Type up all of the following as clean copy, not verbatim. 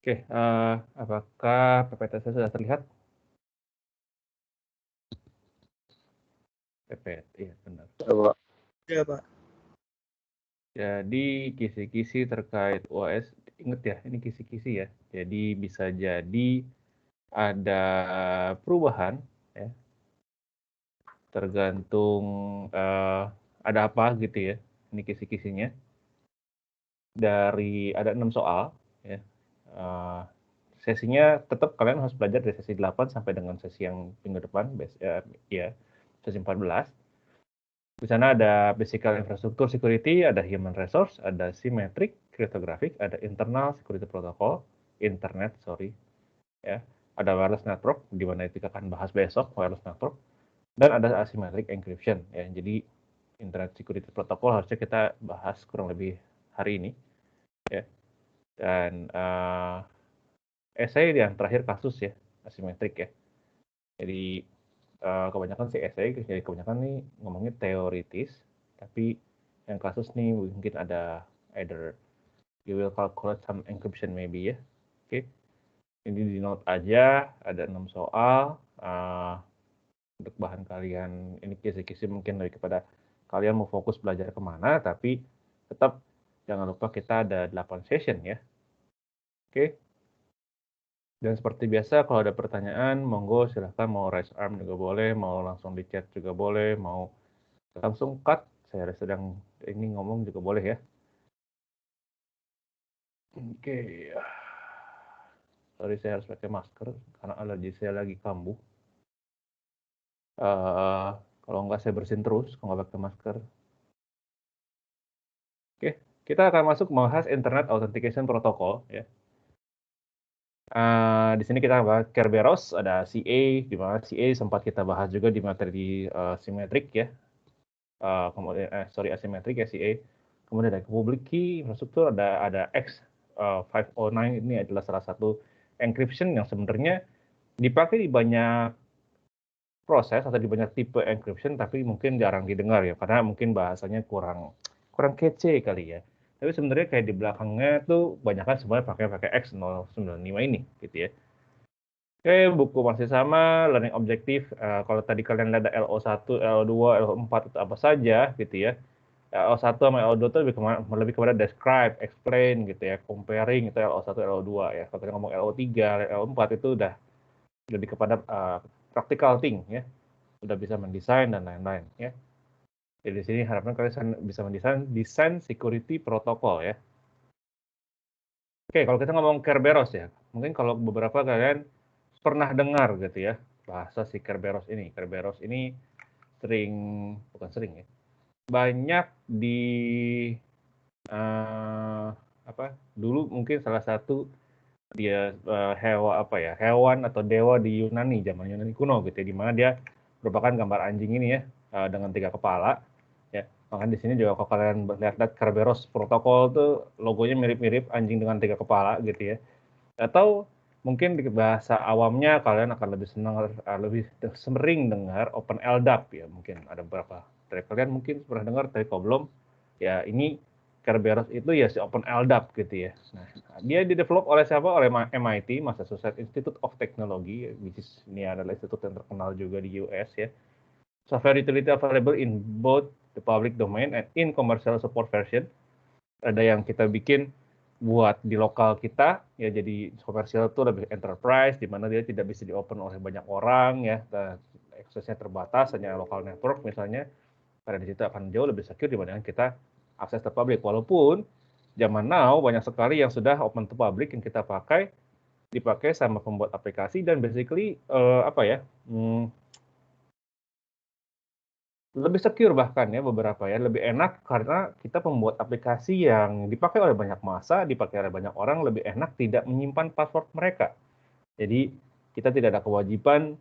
Oke, apakah PPT saya sudah terlihat? PPT, iya benar. Coba. Ya, Pak. Jadi kisi-kisi terkait OS, ingat ya, ini kisi-kisi ya. Jadi bisa jadi ada perubahan ya, tergantung ada apa gitu ya. Ini kisi-kisinya. Ada 6 soal ya. Sesinya tetap kalian harus belajar dari sesi 8 sampai dengan sesi yang minggu depan, ya, sesi 14. Di sana ada physical infrastructure security, ada human resource, ada symmetric cryptographic, ada internal security protocol, internet, ya. Ada wireless network, di mana kita akan bahas besok wireless network, dan ada asymmetric encryption, ya. Jadi internet security protocol harusnya kita bahas kurang lebih hari ini, ya. Dan essay yang terakhir kasus ya, asymmetric ya. Jadi kebanyakan sih essay, jadi kebanyakan nih ngomongnya teoritis, tapi yang kasus nih mungkin ada either you will calculate some encryption maybe ya. Oke. Ini di note aja, ada 6 soal. Untuk bahan kalian, ini kisi-kisi mungkin lebih kepada kalian mau fokus belajar kemana, tapi tetap jangan lupa kita ada 8 session ya. Oke. Dan seperti biasa, kalau ada pertanyaan, monggo silahkan mau raise arm juga boleh, mau langsung di chat juga boleh, mau langsung cut, saya sedang ini ngomong juga boleh ya. Oke. Sorry, saya harus pakai masker karena alergi saya lagi kambuh. Kalau nggak saya bersin terus, kalau nggak pakai masker. Oke, kita akan masuk membahas Internet Authentication Protocol ya. Di sini kita bahas Kerberos, ada CA, di mana CA sempat kita bahas juga di materi symmetric ya. Kemudian asymmetric ya CA. Kemudian ada public key infrastruktur, ada X509, ini adalah salah satu encryption yang sebenarnya dipakai di banyak proses atau di banyak tipe encryption, tapi mungkin jarang didengar ya, karena mungkin bahasanya kurang kece kali ya. Tapi sebenarnya kayak di belakangnya tuh banyak kan semuanya pakai X095 ini gitu ya. Oke, buku masih sama, learning objective. Kalau tadi kalian lihat ada LO1, LO2, LO4 itu apa saja gitu ya. LO1 sama LO2 itu lebih kepada describe, explain gitu ya, comparing itu LO1, LO2 ya. Kalau kita ngomong LO3, LO4 itu udah lebih kepada practical thing ya. Udah bisa mendesain dan lain-lain ya. Jadi di sini harapan kalian bisa mendesain desain security protokol ya. Oke, kalau kita ngomong Kerberos ya, mungkin kalau beberapa kalian pernah dengar gitu ya bahasa si Kerberos ini. Kerberos ini bukan sering ya, banyak di dulu mungkin salah satu dia hewan atau dewa di Yunani, zaman Yunani kuno gitu ya, di mana dia merupakan gambar anjing ini ya, dengan 3 kepala ya. Makanya di sini juga kalau kalian lihat Kerberos protokol tuh logonya mirip-mirip anjing dengan 3 kepala gitu ya. Atau mungkin di bahasa awamnya kalian akan lebih sering dengar Open LDAP ya, mungkin ada beberapa dari kalian mungkin pernah dengar, tapi kalau belum ya ini Kerberos itu ya si Open LDAP gitu ya. Nah, dia di-develop oleh siapa? Oleh MIT, Massachusetts Institute of Technology, which is ini adalah institut yang terkenal juga di US ya. Software utility available in both the public domain and in commercial support version. Ada yang kita bikin buat di lokal kita ya, jadi komersial itu lebih enterprise, di mana dia tidak bisa di-open oleh banyak orang ya, aksesnya terbatas, hanya local network misalnya. Karena di situ akan jauh lebih secure dibandingkan kita akses ke publik. Walaupun zaman now banyak sekali yang sudah open to public yang kita dipakai sama pembuat aplikasi, dan basically lebih secure bahkan ya, beberapa ya, lebih enak karena kita pembuat aplikasi yang dipakai oleh banyak massa, dipakai oleh banyak orang, lebih enak tidak menyimpan password mereka. Jadi kita tidak ada kewajiban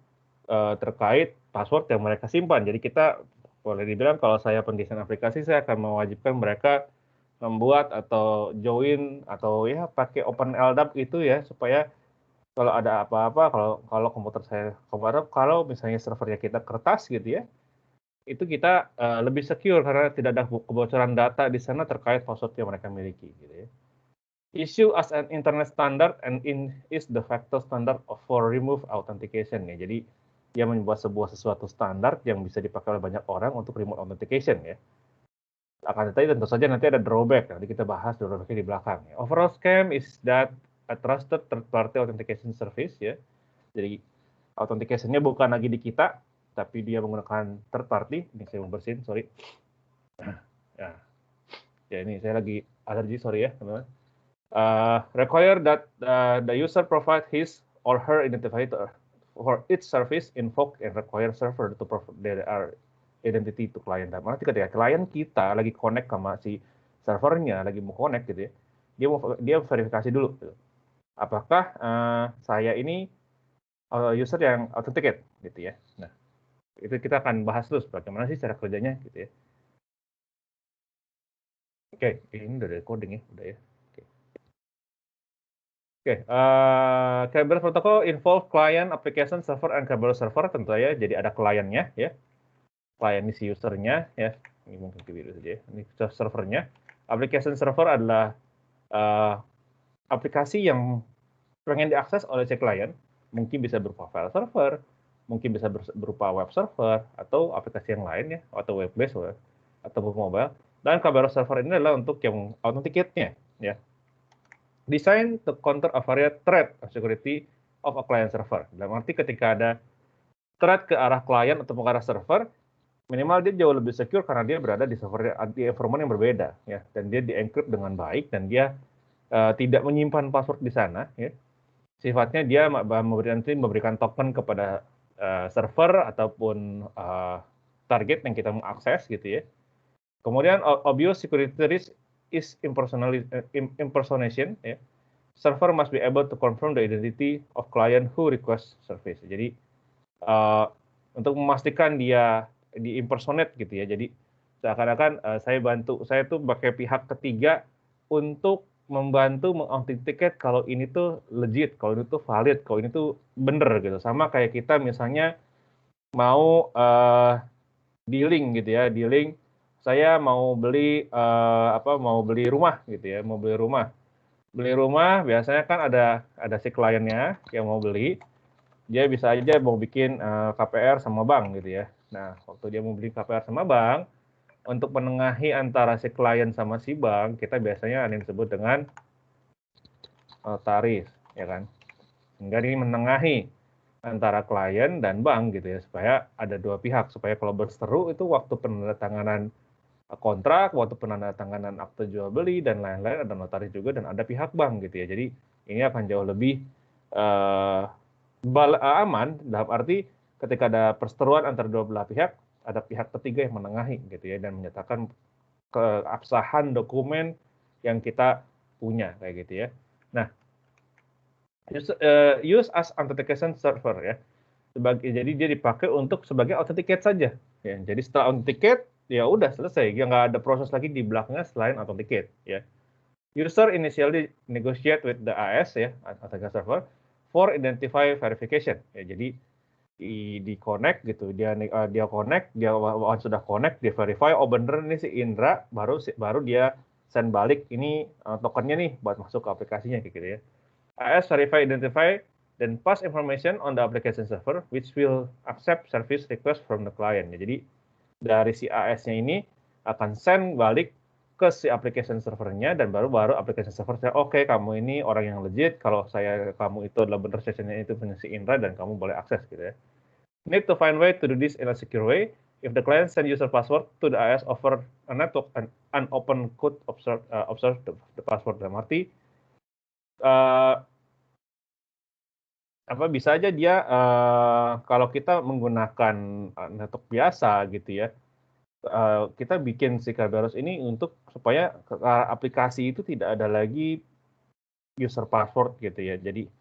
terkait password yang mereka simpan. Jadi kita boleh dibilang kalau saya pendesain aplikasi, saya akan mewajibkan mereka membuat atau join atau ya pakai Open LDAP itu ya, supaya kalau ada apa-apa, kalau komputer saya kalau misalnya servernya kita kertas gitu ya, itu kita lebih secure karena tidak ada kebocoran data di sana terkait password yang mereka miliki gitu ya. issue as an internet standard and is the factor standard for remove authentication ya. Jadi dia membuat sesuatu standar yang bisa dipakai oleh banyak orang untuk remote authentication ya. Akan tetapi tentu saja nanti ada drawback. Nanti kita bahas drawbacknya di belakang. Ya. Overall scam is that a trusted third party authentication service ya. Jadi authentication-nya bukan lagi di kita, tapi dia menggunakan third party. Ini saya mau bersihin, sorry. Ya ini saya lagi alergi, sorry ya teman-teman. Require that the user provide his or her identifier for each service invoke and require server to provide their identity to client. Nanti ketika klien kita lagi connect sama si servernya, lagi mau connect gitu ya, dia verifikasi dulu. Gitu. Apakah saya ini user yang authenticate gitu ya. Nah, itu kita akan bahas terus bagaimana sih cara kerjanya gitu ya. Oke, ini udah recording ya, udah ya. Oke, Kerberos protocol involve client, application, server, and Kerberos server tentu saja. Jadi ada kliennya ya, klien ini si usernya ya. Ini mungkin ke biru saja. Ini servernya. Application server adalah aplikasi yang pengen diakses oleh si klien. Mungkin bisa berupa file server, mungkin bisa berupa web server atau aplikasi yang lain ya, atau web based atau mobile. Dan Kerberos server ini adalah untuk yang authenticate-nya ya. Design to counter a varied threat of security of a client server. Dalam arti ketika ada threat ke arah klien atau ke arah server, minimal dia jauh lebih secure karena dia berada di server di environment yang berbeda, ya, dan dia di-encrypt dengan baik dan dia tidak menyimpan password di sana, ya. Sifatnya dia memberikan token kepada server ataupun target yang kita mau akses, gitu ya. Kemudian obvious security risk is impersonation, ya. Server must be able to confirm the identity of client who request service. Jadi untuk memastikan dia di impersonate gitu ya. Jadi seakan-akan saya tuh pakai pihak ketiga untuk membantu mengauthenticate kalau ini tuh legit, kalau ini tuh valid, kalau ini tuh bener gitu. Sama kayak kita misalnya mau dealing gitu ya, dealing saya mau beli mau beli rumah gitu ya, mau beli rumah. Beli rumah biasanya kan ada si kliennya yang mau beli, dia bisa aja mau bikin KPR sama bank gitu ya. Nah, waktu dia mau beli KPR sama bank, untuk menengahi antara si klien sama si bank, kita biasanya ada yang disebut dengan notaris, ya kan? Sehingga ini menengahi antara klien dan bank gitu ya, supaya ada dua pihak, supaya kalau berseteru itu waktu penandatanganan kontrak, waktu penandatanganan akte jual beli dan lain-lain, ada notaris juga dan ada pihak bank gitu ya. Jadi ini akan jauh lebih aman dalam arti ketika ada perseteruan antara dua belah pihak, ada pihak ketiga yang menengahi gitu ya dan menyatakan keabsahan dokumen yang kita punya kayak gitu ya. Nah, use as authentication server ya. Jadi dia dipakai untuk sebagai authenticate saja. Ya, jadi setelah authenticate ya udah selesai, ya nggak ada proses lagi di belakangnya selain authenticate ya. User initially negotiate with the AS ya, authentication server for identify verification ya. Jadi di connect gitu, dia connect, dia sudah connect, dia verify oh bener ini si Indra, baru dia send balik ini tokennya nih buat masuk ke aplikasinya kayak gitu ya. AS verify, identify, then pass information on the application server which will accept service request from the client. Ya, jadi dari si AS-nya ini akan send balik ke si application servernya dan baru application server saya oke, kamu ini orang yang legit, kalau kamu itu adalah benar sessionnya itu punya si Indra dan kamu boleh akses gitu ya. Need to find way to do this in a secure way. If the client send user password to the AS over a network and unopened could observe the password. Dalam arti bisa aja dia kalau kita menggunakan network biasa gitu ya, kita bikin si Kerberos ini untuk supaya aplikasi itu tidak ada lagi user password gitu ya. Jadi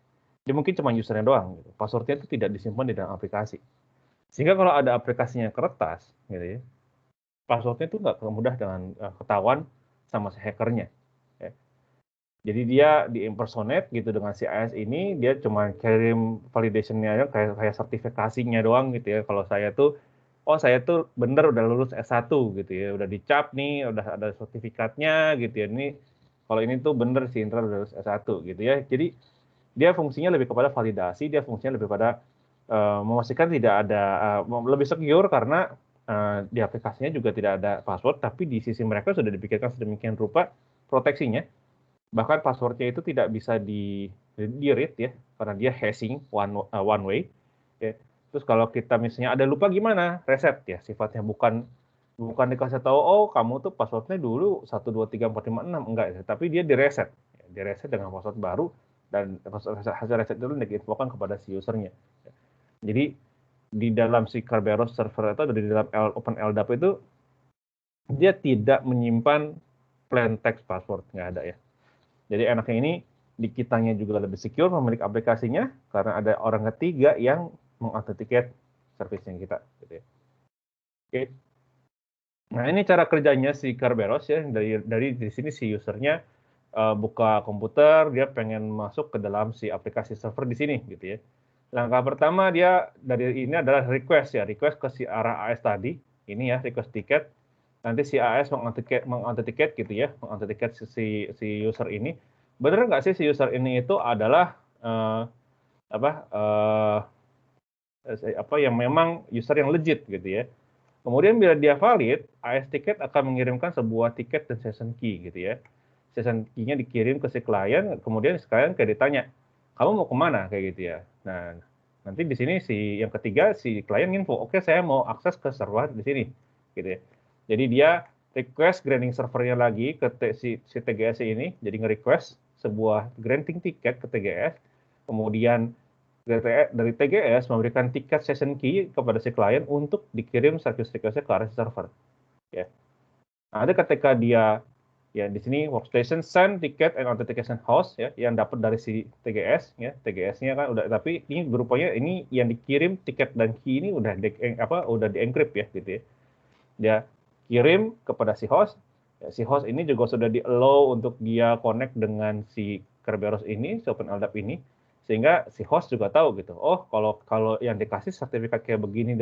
dia mungkin cuma usernya doang, gitu. Passwordnya itu tidak disimpan di dalam aplikasi. Sehingga kalau ada aplikasinya kertas, gitu ya, passwordnya itu nggak mudah dengan ketahuan sama si hackernya. Ya. Jadi dia di-impersonate gitu dengan si AS ini, dia cuma kirim validation-nya kayak sertifikasinya doang gitu ya. Kalau saya tuh bener udah lulus S1 gitu ya, udah dicap nih, udah ada sertifikatnya gitu ya. Ini kalau ini tuh bener si intraday S1 gitu ya. Jadi dia fungsinya lebih kepada validasi, dia fungsinya lebih pada memastikan tidak ada lebih secure karena di aplikasinya juga tidak ada password, tapi di sisi mereka sudah dipikirkan sedemikian rupa proteksinya. Bahkan passwordnya itu tidak bisa di-read ya, karena dia hashing one way. Ya. Terus kalau kita misalnya ada lupa gimana? Reset ya, sifatnya bukan dikasih tahu, oh kamu tuh passwordnya dulu 1234566, enggak ya, tapi dia direset. Ya, direset dengan password baru, dan hasil reset itu diinfokan kepada si usernya. Jadi di dalam si Kerberos server itu, di dalam OpenLDAP itu, dia tidak menyimpan plain text password, nggak ada ya. Jadi enaknya ini, di kitanya juga lebih secure pemilik aplikasinya, karena ada orang ketiga yang mengauthenticate service-nya kita. Gitu ya. Oke. Nah ini cara kerjanya si Kerberos ya, dari di sini si usernya buka komputer, dia pengen masuk ke dalam si aplikasi server di sini gitu ya. Langkah pertama dia dari ini adalah request ya, request ke si arah AS tadi, ini ya request tiket. Nanti si AS mengauthenticate gitu ya, mengauthenticate si user ini. Bener nggak sih si user ini itu adalah apa yang memang user yang legit gitu ya. Kemudian bila dia valid, AS Ticket akan mengirimkan sebuah tiket dan session key gitu ya. Session key-nya dikirim ke si klien, kemudian si klien kayak ditanya, kamu mau kemana kayak gitu ya. Nah, nanti di sini si yang ketiga si klien info, oke saya mau akses ke server di sini gitu ya. Jadi dia request granting servernya lagi ke si TGS ini, jadi nge-request sebuah granting tiket ke TGS, kemudian dari TGS memberikan tiket session key kepada si klien untuk dikirim service request-nya ke arah server. Ya. Nah, ada ketika dia ya di sini workstation send ticket and authentication host ya yang dapat dari si TGS ya, TGS-nya kan udah, tapi ini berupanya ini yang dikirim tiket dan key ini udah di encrypt ya gitu ya. Dia kirim kepada si host. Ya, si host ini juga sudah di allow untuk dia connect dengan si Kerberos ini, si OpenLDAP ini, sehingga si host juga tahu gitu. Oh, kalau yang dikasih sertifikat kayak begini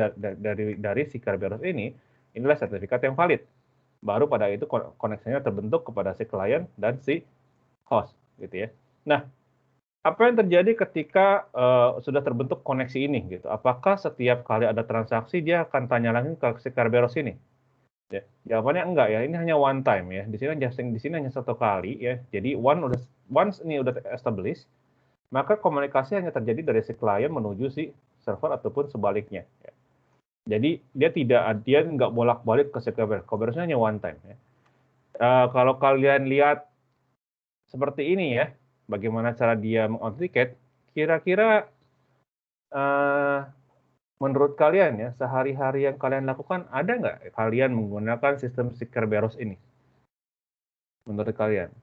dari si Kerberos ini, inilah sertifikat yang valid. Baru pada itu koneksinya terbentuk kepada si klien dan si host gitu ya. Nah, apa yang terjadi ketika sudah terbentuk koneksi ini gitu? Apakah setiap kali ada transaksi dia akan tanya lagi ke si Kerberos ini? Ya, jawabannya enggak ya, ini hanya one time ya. Di sini hanya satu kali ya. Jadi once ini udah established, maka komunikasi hanya terjadi dari si klien menuju si server ataupun sebaliknya. Ya. Jadi dia nggak bolak-balik ke si server. Conversion hanya one time ya. Kalau kalian lihat seperti ini ya, bagaimana cara dia mengauthenticate, kira-kira menurut kalian ya, sehari-hari yang kalian lakukan, ada nggak kalian menggunakan sistem si Kerberos ini? Menurut kalian?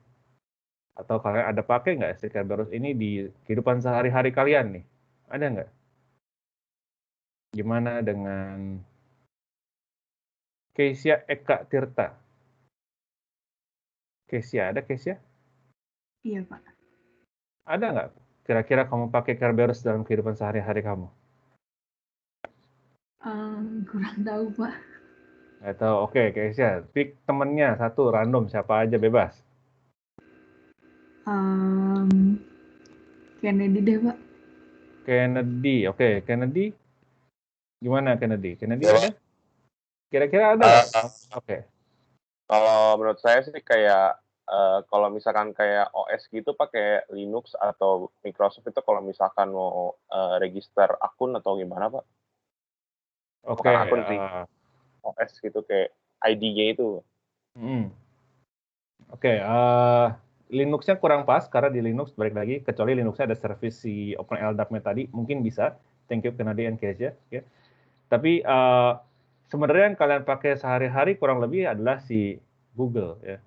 Atau kalian ada pakai nggak si Kerberos ini di kehidupan sehari-hari kalian nih? Ada nggak? Gimana dengan Keisha Eka Tirta? Keisha, ada Keisha? Iya, Pak. Ada nggak? Kira-kira kamu pakai Kerberos dalam kehidupan sehari-hari kamu? Kurang tahu, Pak. Atau oke, Keisha, pick temennya satu random siapa aja bebas. Kennedy deh, Pak. Kennedy, oke, Kennedy. Gimana Kennedy? Kennedy Ya, ada? Kira-kira ada nggak? Oke. kalau menurut saya sih kayak kalau misalkan kayak OS gitu pakai Linux atau Microsoft itu kalau misalkan mau register akun atau gimana Pak? Oke, Bukan akun sih, OS gitu kayak ID-nya itu. Oke, Linux-nya kurang pas karena di Linux balik lagi, kecuali Linux-nya ada service si OpenLDAP-nya tadi, mungkin bisa. Thank you Kennedy and Kezia. Ya. Tapi sebenarnya yang kalian pakai sehari-hari kurang lebih adalah si Google ya.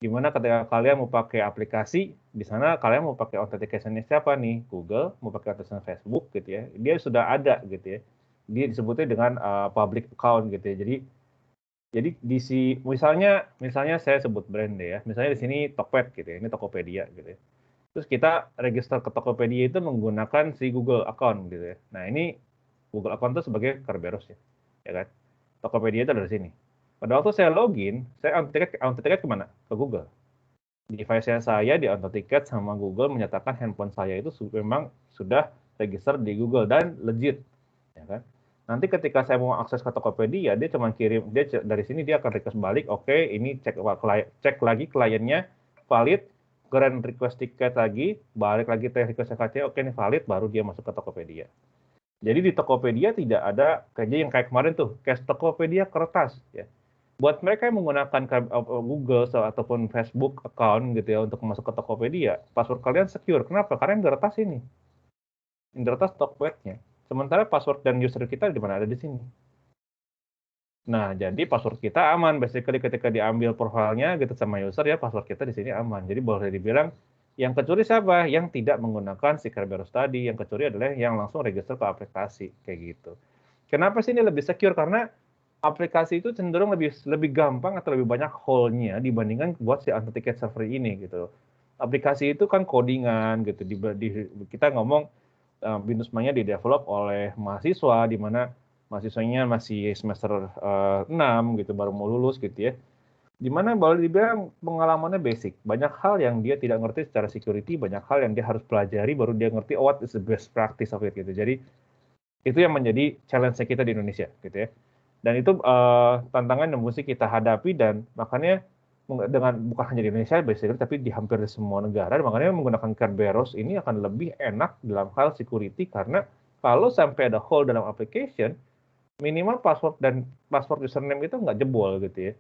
Gimana ketika kalian mau pakai aplikasi, di sana kalian mau pakai authentication-nya siapa nih? Google, mau pakai authentication Facebook gitu ya. Dia sudah ada gitu ya. Dia disebutnya dengan public account gitu ya. Jadi misalnya saya sebut brand deh ya. Misalnya di sini Tokped gitu ya. Ini Tokopedia gitu ya. Terus kita register ke Tokopedia itu menggunakan si Google account gitu ya. Nah, ini Google account itu sebagai Kerberos ya. Ya kan? Tokopedia itu dari sini. Pada waktu saya login, saya authenticate kemana? Ke Google. device saya di Authenticate sama Google menyatakan handphone saya itu memang sudah register di Google dan legit, ya kan? Nanti ketika saya mau akses ke Tokopedia, dia cuma kirim, dari sini dia akan request balik, oke, ini cek lagi kliennya valid, grant request tiket lagi, balik lagi request tiket, oke ini valid, baru dia masuk ke Tokopedia. Jadi di Tokopedia tidak ada yang kayak kemarin tuh, cash Tokopedia kertas, ya. Buat mereka yang menggunakan Google ataupun Facebook account gitu ya untuk masuk ke Tokopedia, password kalian secure. Kenapa? Karena yang diretas ini. Yang diretas Tokped-nya. Sementara password dan user kita di mana? Ada di sini. Nah, jadi password kita aman. Basically ketika diambil profilnya gitu sama user ya, password kita di sini aman. Jadi boleh dibilang yang kecuri siapa? Yang tidak menggunakan si Kerberos tadi. Yang kecuri adalah yang langsung register ke aplikasi kayak gitu. Kenapa sih ini lebih secure? Karena aplikasi itu cenderung lebih gampang atau lebih banyak hole-nya dibandingkan buat si Authenticate server ini gitu. Aplikasi itu kan codingan gitu. Kita ngomong Binusmanya di-develop oleh mahasiswa di mana mahasiswanya masih semester 6 gitu baru mau lulus gitu ya. Di mana boleh dibilang pengalamannya basic. Banyak hal yang dia tidak ngerti secara security, banyak hal yang dia harus pelajari baru dia ngerti what is the best practice of it gitu. Jadi itu yang menjadi challenge kita di Indonesia gitu ya. Dan itu tantangan yang mesti kita hadapi dan makanya dengan bukan hanya di Indonesia basically tapi di hampir di semua negara makanya menggunakan Kerberos ini akan lebih enak dalam hal security karena kalau sampai ada hole dalam application minimal password dan password username itu nggak jebol gitu ya.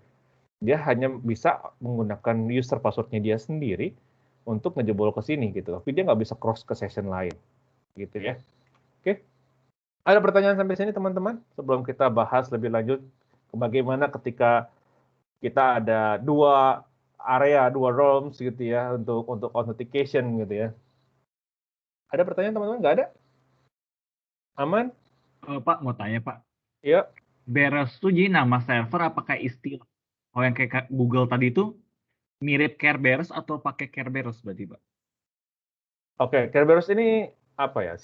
Dia hanya bisa menggunakan user passwordnya dia sendiri untuk ngejebol ke sini gitu. Tapi dia nggak bisa cross ke session lain gitu ya. Oke. Ada pertanyaan sampai sini teman-teman? Sebelum kita bahas lebih lanjut bagaimana ketika kita ada dua area, dua realms gitu ya untuk authentication gitu ya. Ada pertanyaan teman-teman? Nggak ada? Aman? Pak, mau tanya Pak. Iya. Beres itu jadi nama server apakah istilah? Oh yang kayak Google tadi itu mirip Kerberos atau pakai Kerberos berarti Pak? Oke, Kerberos ini apa ya?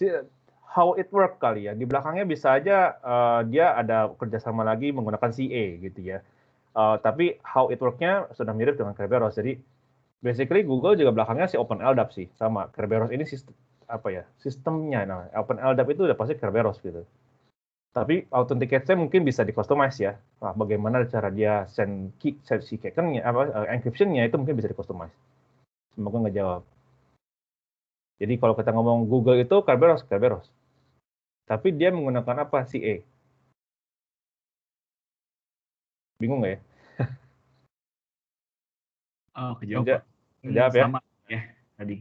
How it work kali ya. Di belakangnya bisa aja dia ada kerjasama lagi menggunakan CA gitu ya. Tapi how it work-nya sudah mirip dengan Kerberos. Jadi basically Google juga belakangnya si OpenLDAP sih sama Kerberos ini sistemnya. Nah, OpenLDAP itu udah pasti Kerberos gitu. Tapi authenticate-nya mungkin bisa di-customize ya. Nah, bagaimana cara dia send si key-nya encryption-nya itu mungkin bisa di-customize. Semoga nggak jawab. Jadi kalau kita ngomong Google itu Kerberos. Tapi dia menggunakan apa? CA. Bingung nggak ya? Oh, kejawab Pak. Kejawab ya? Sama ya tadi.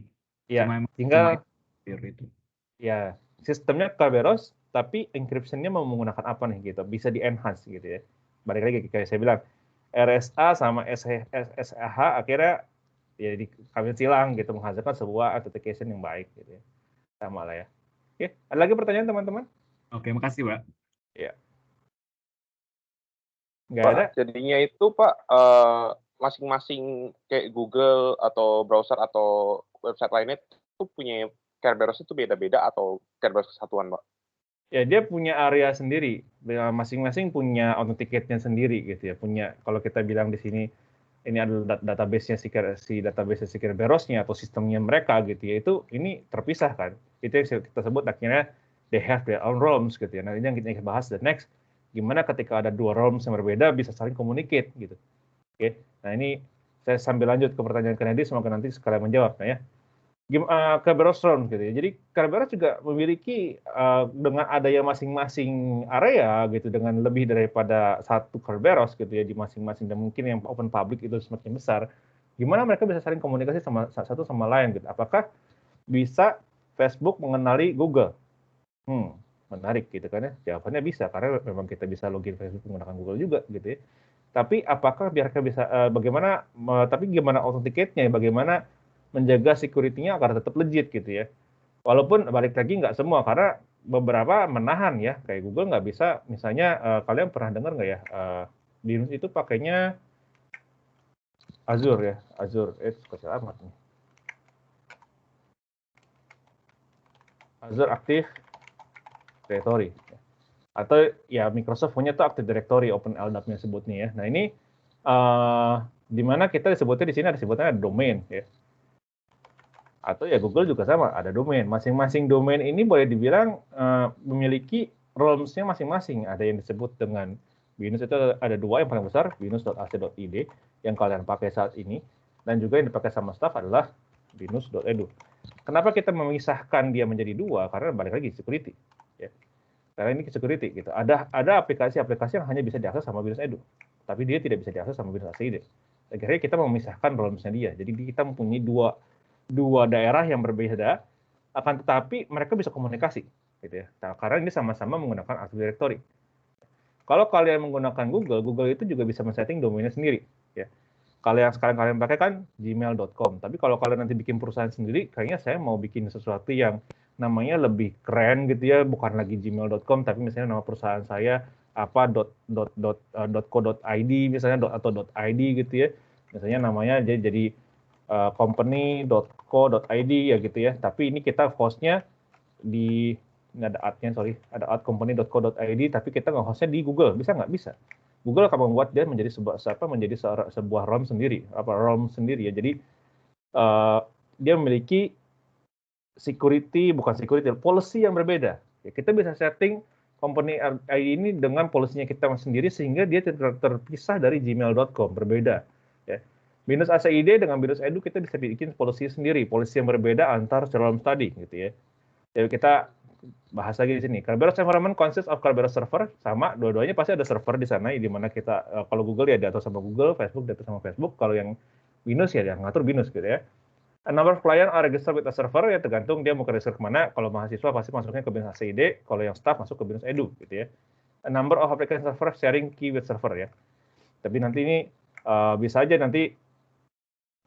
Iya, tinggal itu. Ya, sistemnya Kerberos, tapi encryption-nya mau menggunakan apa nih gitu. Bisa di-enhance gitu ya. Balik lagi kayak saya bilang, RSA sama SSH akhirnya ya kawin silang gitu menghasilkan sebuah authentication yang baik gitu ya. Sama lah ya. Oke, ada lagi pertanyaan teman-teman? Oke, makasih Pak. Iya. Nggak Pak, ada? jadinya itu Pak masing-masing kayak Google atau browser atau website lainnya itu punya Kerberos itu beda-beda atau Kerberos kesatuan Pak? Ya dia punya area sendiri, masing-masing punya authenticate-nya sendiri gitu ya. Punya kalau kita bilang di sini ini adalah database-nya si database Kerberosnya atau sistemnya mereka gitu ya. Itu ini terpisah kan. Itu yang kita sebut akhirnya they have their own realms gitu ya. Nah, ini yang kita bahas the next gimana ketika ada dua realms yang berbeda bisa saling communicate gitu. Oke. Nah, ini saya sambil lanjut ke pertanyaan Kennedy semoga nanti sekalian menjawab nah ya. Kerberos realms gitu ya. Jadi Kerberos juga memiliki dengan adanya masing-masing area gitu dengan lebih daripada satu Kerberos gitu ya di masing-masing dan mungkin yang open public itu semakin besar. Gimana mereka bisa saling komunikasi sama satu sama lain gitu? Apakah bisa Facebook mengenali Google? Menarik gitu kan ya. Jawabannya bisa karena memang kita bisa login Facebook menggunakan Google juga gitu ya. Tapi apakah biarkan bisa bagaimana tapi gimana authenticate-nya bagaimana menjaga security-nya agar tetap legit gitu ya. Walaupun balik lagi nggak semua karena beberapa menahan ya kayak Google nggak bisa misalnya kalian pernah dengar nggak ya Linux itu pakainya Azure ya Azure kecil amat nih Azure Active Directory atau ya Microsoft punya tuh Active Directory OpenLDAP-nya sebutnya ya. Nah ini Di mana kita disebutnya di sini ada domain ya. Atau ya Google juga sama, ada domain. Masing-masing domain ini boleh dibilang memiliki realms-nya masing-masing. Ada yang disebut dengan binus, itu ada dua yang paling besar, binus.ac.id yang kalian pakai saat ini, dan juga yang dipakai sama staff adalah binus.edu. Kenapa kita memisahkan dia menjadi dua? Karena balik lagi security. Ya. Karena ini security gitu. Ada aplikasi-aplikasi yang hanya bisa diakses sama binus.edu, tapi dia tidak bisa diakses sama binus.ac.id. Akhirnya kita memisahkan realms-nya dia. Jadi kita mempunyai dua daerah yang berbeda, akan tetapi mereka bisa komunikasi, gitu ya. Nah, karena ini sama-sama menggunakan Active Directory. Kalau kalian menggunakan Google itu juga bisa men-setting domainnya sendiri, ya. Kalau yang sekarang kalian pakai kan gmail.com, tapi kalau kalian nanti bikin perusahaan sendiri, kayaknya saya mau bikin sesuatu yang namanya lebih keren gitu ya, bukan lagi gmail.com, tapi misalnya nama perusahaan saya apa .co.id misalnya atau .id gitu ya, misalnya namanya jadi company.co.id ya gitu ya, tapi ini kita hostnya di ini ada ad-nya, ada ad company.co.id, tapi kita nge-hostnya di Google, bisa nggak? Bisa. Google akan membuat dia menjadi sebuah ROM sendiri, ROM sendiri ya. Jadi dia memiliki policy yang berbeda. Ya, kita bisa setting company ID ini dengan polisinya kita sendiri sehingga dia terpisah dari gmail.com, berbeda. Ya. Binus ACID dengan Binus Edu kita bisa bikin polisi sendiri, polisi yang berbeda antar realms tadi, gitu ya. Jadi kita bahas lagi di sini. Kerberos environment consists of Kerberos server, sama, dua-duanya pasti ada server di sana, di mana kita, kalau Google ya diatur sama Google, Facebook diatur sama Facebook, kalau yang Binus ya yang ngatur Binus gitu ya. A number of client are registered with a server, ya tergantung dia mau ke register kemana. Kalau mahasiswa pasti masuknya ke Binus ACID, kalau yang staff masuk ke Binus Edu gitu ya. A number of application server sharing key with server ya. Tapi nanti ini bisa aja nanti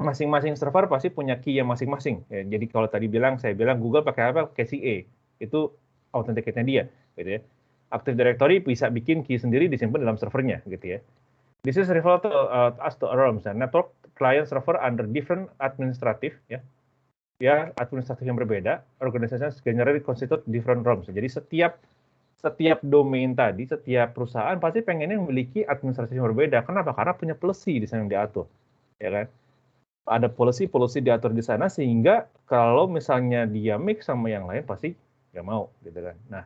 masing-masing server pasti punya key yang masing-masing. Ya, jadi kalau tadi saya bilang Google pakai apa? KCA. Itu authenticate-nya dia, gitu ya. Active Directory bisa bikin key sendiri disimpan dalam servernya, gitu ya. This is referred to as to realms. Network client server under different administrative, ya. Ya, administratif yang berbeda. Organizations generally constitute different realms. Jadi setiap domain tadi, setiap perusahaan pasti pengennya memiliki administrasi yang berbeda. Kenapa? Karena punya policy di sana yang diatur, ya kan? Ada policy diatur di sana sehingga kalau misalnya dia mix sama yang lain pasti nggak mau, gitu kan. Nah,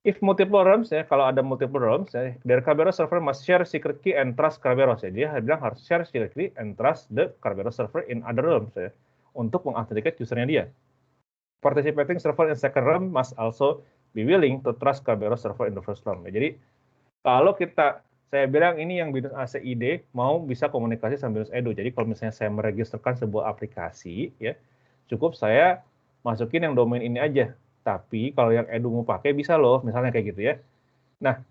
if multiple realms ya, kalau ada multiple realms ya, their Kerberos server must share secret key and trust Kerberos ya. Dia bilang harus share secret key and trust the Kerberos server in other realms ya, untuk mengauthenticate usernya dia. Participating server in second realm must also be willing to trust Kerberos server in the first realm. Ya, jadi kalau saya bilang ini yang Binus ACID mau bisa komunikasi sama Binus Edu. Jadi kalau misalnya saya meregisterkan sebuah aplikasi, ya cukup saya masukin yang domain ini aja. Tapi kalau yang Edu mau pakai bisa loh, misalnya kayak gitu ya. Nah,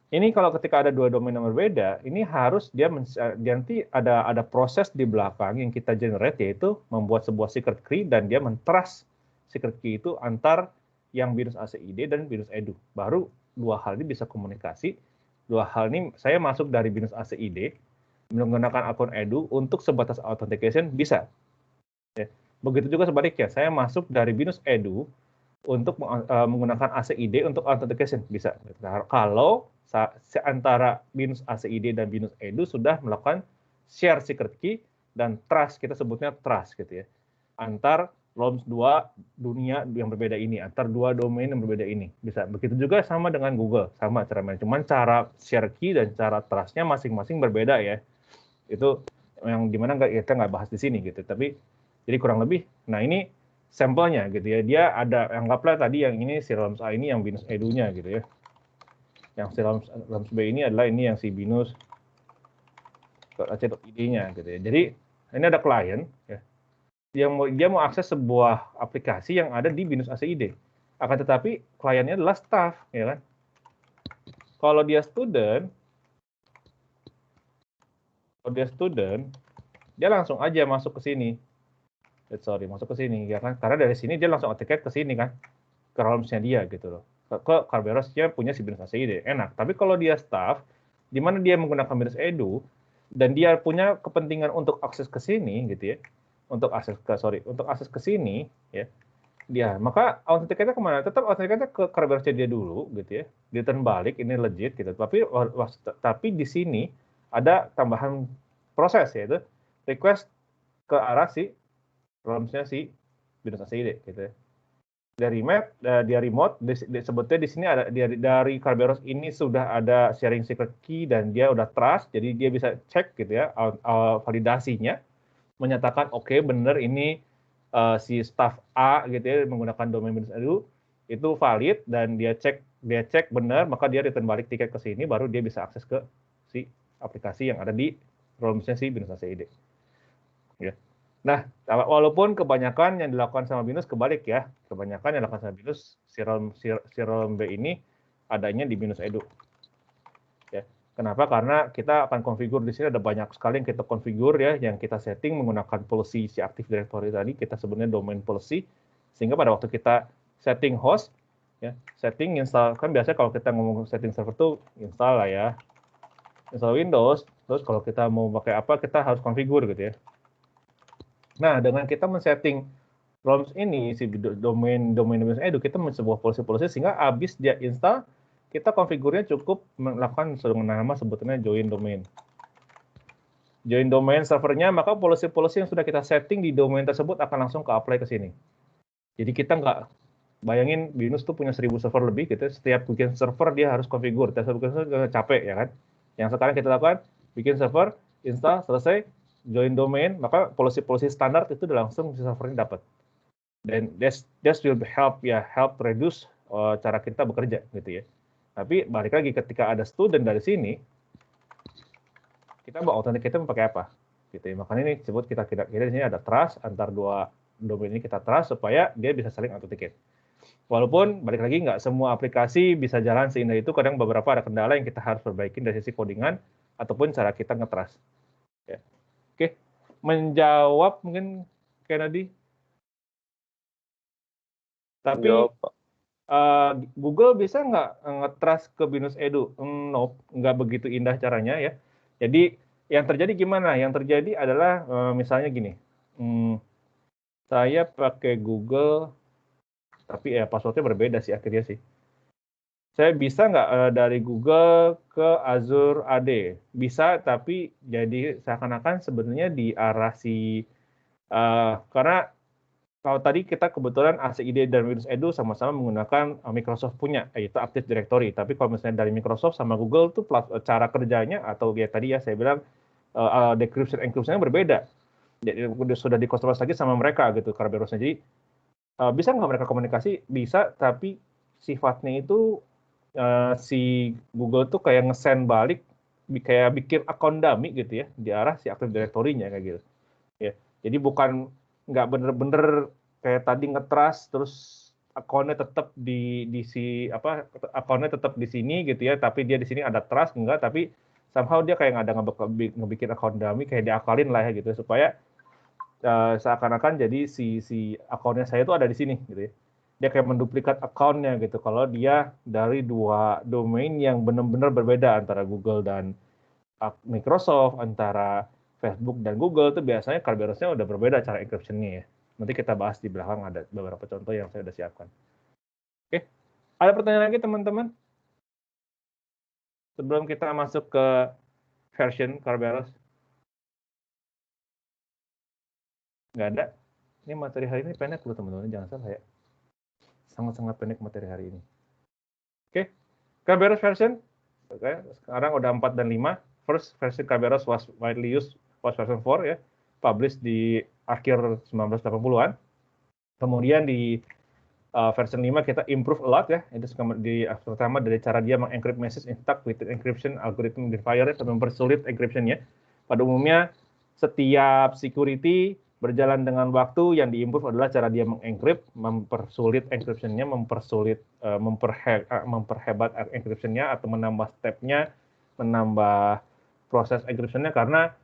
ini kalau ketika ada dua domain yang berbeda, ini harus nanti ada proses di belakang yang kita generate, yaitu membuat sebuah secret key dan dia men-trust secret key itu antar yang Binus ACID dan Binus Edu. Baru dua hal ini bisa komunikasi. Dua hal ini saya masuk dari Binus ACID menggunakan akun Edu untuk sebatas authentication bisa. Ya. Begitu juga sebaliknya, saya masuk dari Binus Edu untuk menggunakan ACID untuk authentication bisa. Kalau antara Binus ACID dan Binus Edu sudah melakukan share secret key dan trust, kita sebutnya trust gitu ya, antar realms dua dunia yang berbeda ini, antar dua domain yang berbeda ini bisa. Begitu juga sama dengan Google, sama cara main. Cuman cara share key dan cara trust-nya masing-masing berbeda ya. Itu yang dimana kita nggak bahas di sini gitu. Tapi jadi kurang lebih. Nah ini sampelnya gitu ya. Dia ada, anggaplah tadi yang ini si realms A ini yang Binus Edu-nya gitu ya. Yang si realms B ini adalah ini yang si Binus AC.id-nya gitu ya. Jadi ini ada klien ya. Dia mau akses sebuah aplikasi yang ada di Binus ACID. Akan tetapi kliennya adalah staff, ya kan? Kalau dia student, dia langsung aja masuk ke sini. Masuk ke sini, ya kan? Karena dari sini dia langsung authenticate ke sini kan, ke realms-nya dia gitu loh. Ke Kerberos-nya punya si Binus ACID, enak. Tapi kalau dia staff, di mana dia menggunakan Binus Edu dan dia punya kepentingan untuk akses ke sini gitu ya. Untuk akses ke sini ya, maka authenticate-nya kemana? Tetap authenticate-nya ke Kerberos-nya dia dulu gitu ya, dia turn balik, ini legit gitu. Tapi di sini ada tambahan proses, yaitu request ke arah si ROMs-nya si Windows ACID gitu ya. Dari remote, sebetulnya di sini ada dari Kerberos ini sudah ada sharing secret key dan dia udah trust, jadi dia bisa cek gitu ya validasinya, menyatakan oke, bener ini si staff A gitu ya menggunakan domain Windows Edu itu valid dan dia cek benar, maka dia return balik tiket ke sini, baru dia bisa akses ke si aplikasi yang ada di ROMs-nya si Windows ACID. Ya. Nah, walaupun kebanyakan yang dilakukan sama Binus kebalik ya, kebanyakan yang dilakukan sama Binus si ROM B ini adanya di Binus Edu. Ya. Kenapa? Karena kita akan configure di sini ada banyak sekali yang kita configure ya, yang kita setting menggunakan policy si Active Directory tadi, kita sebenarnya domain policy, sehingga pada waktu kita setting host, ya, setting install, kan biasanya kalau kita ngomong setting server tuh install lah ya, install Windows, terus kalau kita mau pakai apa, kita harus configure gitu ya. Nah, dengan kita men-setting ROMs ini, si domain Windows Edu, kita sebuah policy sehingga habis dia install, kita konfigurnya cukup melakukan dengan nama sebetulnya join domain. Join domain servernya, maka policy yang sudah kita setting di domain tersebut akan langsung ke-apply ke sini. Jadi kita nggak, bayangin Binus tuh punya 1000 server lebih, gitu. Setiap bikin server dia harus konfigur, bikin server capek ya kan. Yang sekarang kita lakukan, bikin server, install, selesai, join domain, maka policy standar itu udah langsung si servernya dapat. Dan that will help reduce cara kita bekerja gitu ya. Tapi balik lagi ketika ada student dari sini, kita mau authenticate pakai apa? Gitu ya. Makanya ini disebut kita di sini ada trust antar dua domain ini, kita trust supaya dia bisa saling authenticate. Walaupun balik lagi nggak semua aplikasi bisa jalan seindah itu, kadang beberapa ada kendala yang kita harus perbaikin dari sisi codingan ataupun cara kita nge-trust. Ya. Oke, menjawab mungkin Kennedy. Tapi Google bisa nggak nge-trust ke Binus Edu? Nope, nggak begitu indah caranya ya. Jadi yang terjadi gimana? Yang terjadi adalah misalnya gini, saya pakai Google, tapi ya passwordnya berbeda sih akhirnya sih. Saya bisa nggak dari Google ke Azure AD? Bisa, tapi jadi seakan-akan sebenarnya di arah si, karena kalau tadi kita kebetulan ACID dan Windows Edu sama-sama menggunakan Microsoft punya, yaitu Active Directory. Tapi kalau misalnya dari Microsoft sama Google tuh cara kerjanya atau ya tadi ya saya bilang decryption-encryption-nya berbeda. Jadi sudah di-customize lagi sama mereka gitu Kerberosnya. Jadi bisa nggak mereka komunikasi? Bisa, tapi sifatnya itu si Google tuh kayak nge-send balik, kayak bikin akun dummy gitu ya di arah si Active Directory-nya kayak gitu. Ya, jadi bukan nggak bener-bener kayak tadi nge-trust terus akunnya tetap di akunnya tetap di sini gitu ya, tapi dia di sini ada trust enggak, tapi somehow dia kayak nggak ada ngebikin akun dummy, kayak diakalin lah ya gitu supaya seakan-akan jadi si akunnya saya itu ada di sini gitu ya. Dia kayak menduplikat akunnya gitu kalau dia dari dua domain yang benar-benar berbeda antara Google dan Microsoft, antara Facebook dan Google itu biasanya Kerberosnya udah berbeda cara encryption-nya ya. Nanti kita bahas di belakang, ada beberapa contoh yang saya udah siapkan. Oke, ada pertanyaan lagi teman-teman? Sebelum kita masuk ke version Kerberos. Nggak ada. Ini materi hari ini pendek loh teman-teman, jangan salah ya. Sangat-sangat pendek materi hari ini. Oke, Kerberos version. Oke, sekarang udah 4 dan 5. First version Kerberos was widely used was version 4 ya, published di akhir 1980-an. Kemudian di version 5 kita improve a lot ya. Itu pertama dari cara dia mengencrypt message intact with encryption algorithm modifier, mempersulit encryption-nya. Pada umumnya setiap security berjalan dengan waktu, yang diimprove adalah cara dia mengencrypt, mempersulit encryption-nya, memperhebat encryption-nya atau menambah step-nya, menambah proses encryption-nya, karena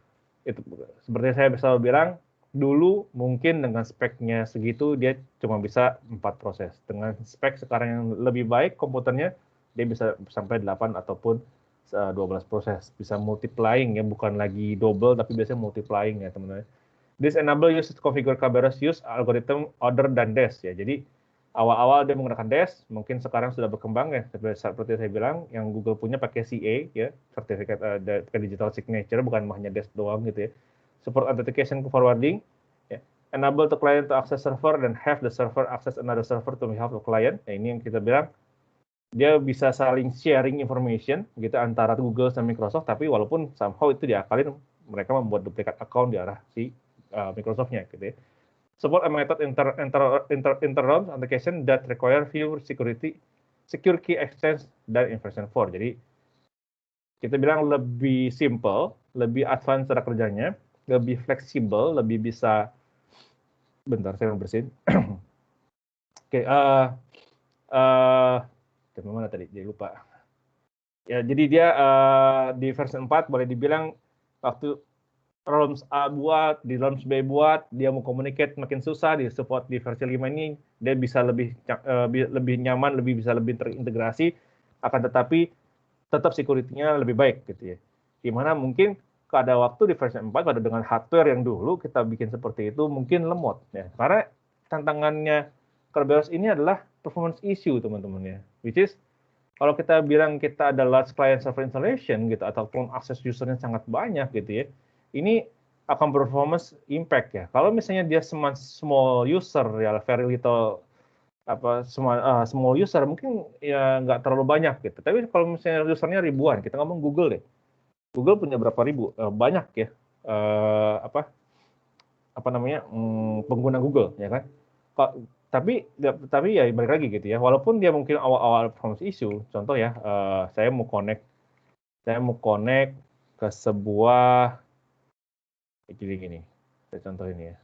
itu seperti saya selalu bilang, dulu mungkin dengan speknya segitu dia cuma bisa 4 proses. Dengan spek sekarang yang lebih baik komputernya, dia bisa sampai 8 ataupun 12 proses. Bisa multiplying ya, bukan lagi double tapi biasanya multiplying ya teman-teman. This enable users to configure Kerberos use algorithm other than DES ya. Jadi Awal-awal dia menggunakan Dash, mungkin sekarang sudah berkembang ya, seperti saya bilang, yang Google punya pakai CA ya, sertifikat digital signature, bukan hanya Dash doang gitu ya. Support authentication forwarding, ya. Enable the client to access server dan have the server access another server to behalf of client. Nah, ini yang kita bilang dia bisa saling sharing information gitu antara Google dan Microsoft, tapi walaupun somehow itu diakalin mereka membuat duplikat account di arah si Microsoft-nya gitu ya. Support a method inter-ROM authentication that require fewer secure key exchange dan inversion 4. Jadi kita bilang lebih simple, lebih advance cara kerjanya, lebih fleksibel, lebih bisa. Bentar, saya mau bersihin. Oke, dari mana tadi? Jadi lupa. Ya, jadi dia di versi 4 boleh dibilang waktu ROMs A buat, di ROMs B buat, dia mau communicate makin susah, di support di versi 5 ini dia bisa lebih nyaman, bisa lebih terintegrasi, akan tetapi tetap security-nya lebih baik gitu ya. Dimana mungkin ada waktu di versi 4 pada dengan hardware yang dulu kita bikin seperti itu mungkin lemot ya. Karena tantangannya Kerberos ini adalah performance issue teman-teman ya. Which is kalau kita bilang kita ada large client server installation gitu ataupun akses usernya sangat banyak gitu ya. Ini akan performance impact ya. Kalau misalnya dia small user ya, very little small user mungkin ya nggak terlalu banyak gitu. Tapi kalau misalnya usernya ribuan, kita ngomong Google deh. Google punya berapa ribu? Banyak ya. Pengguna Google ya kan. Tapi ya balik lagi gitu ya. Walaupun dia mungkin awal-awal performance issue, contoh ya, saya mau connect ke sebuah jadi gini. Saya contoh ini ya.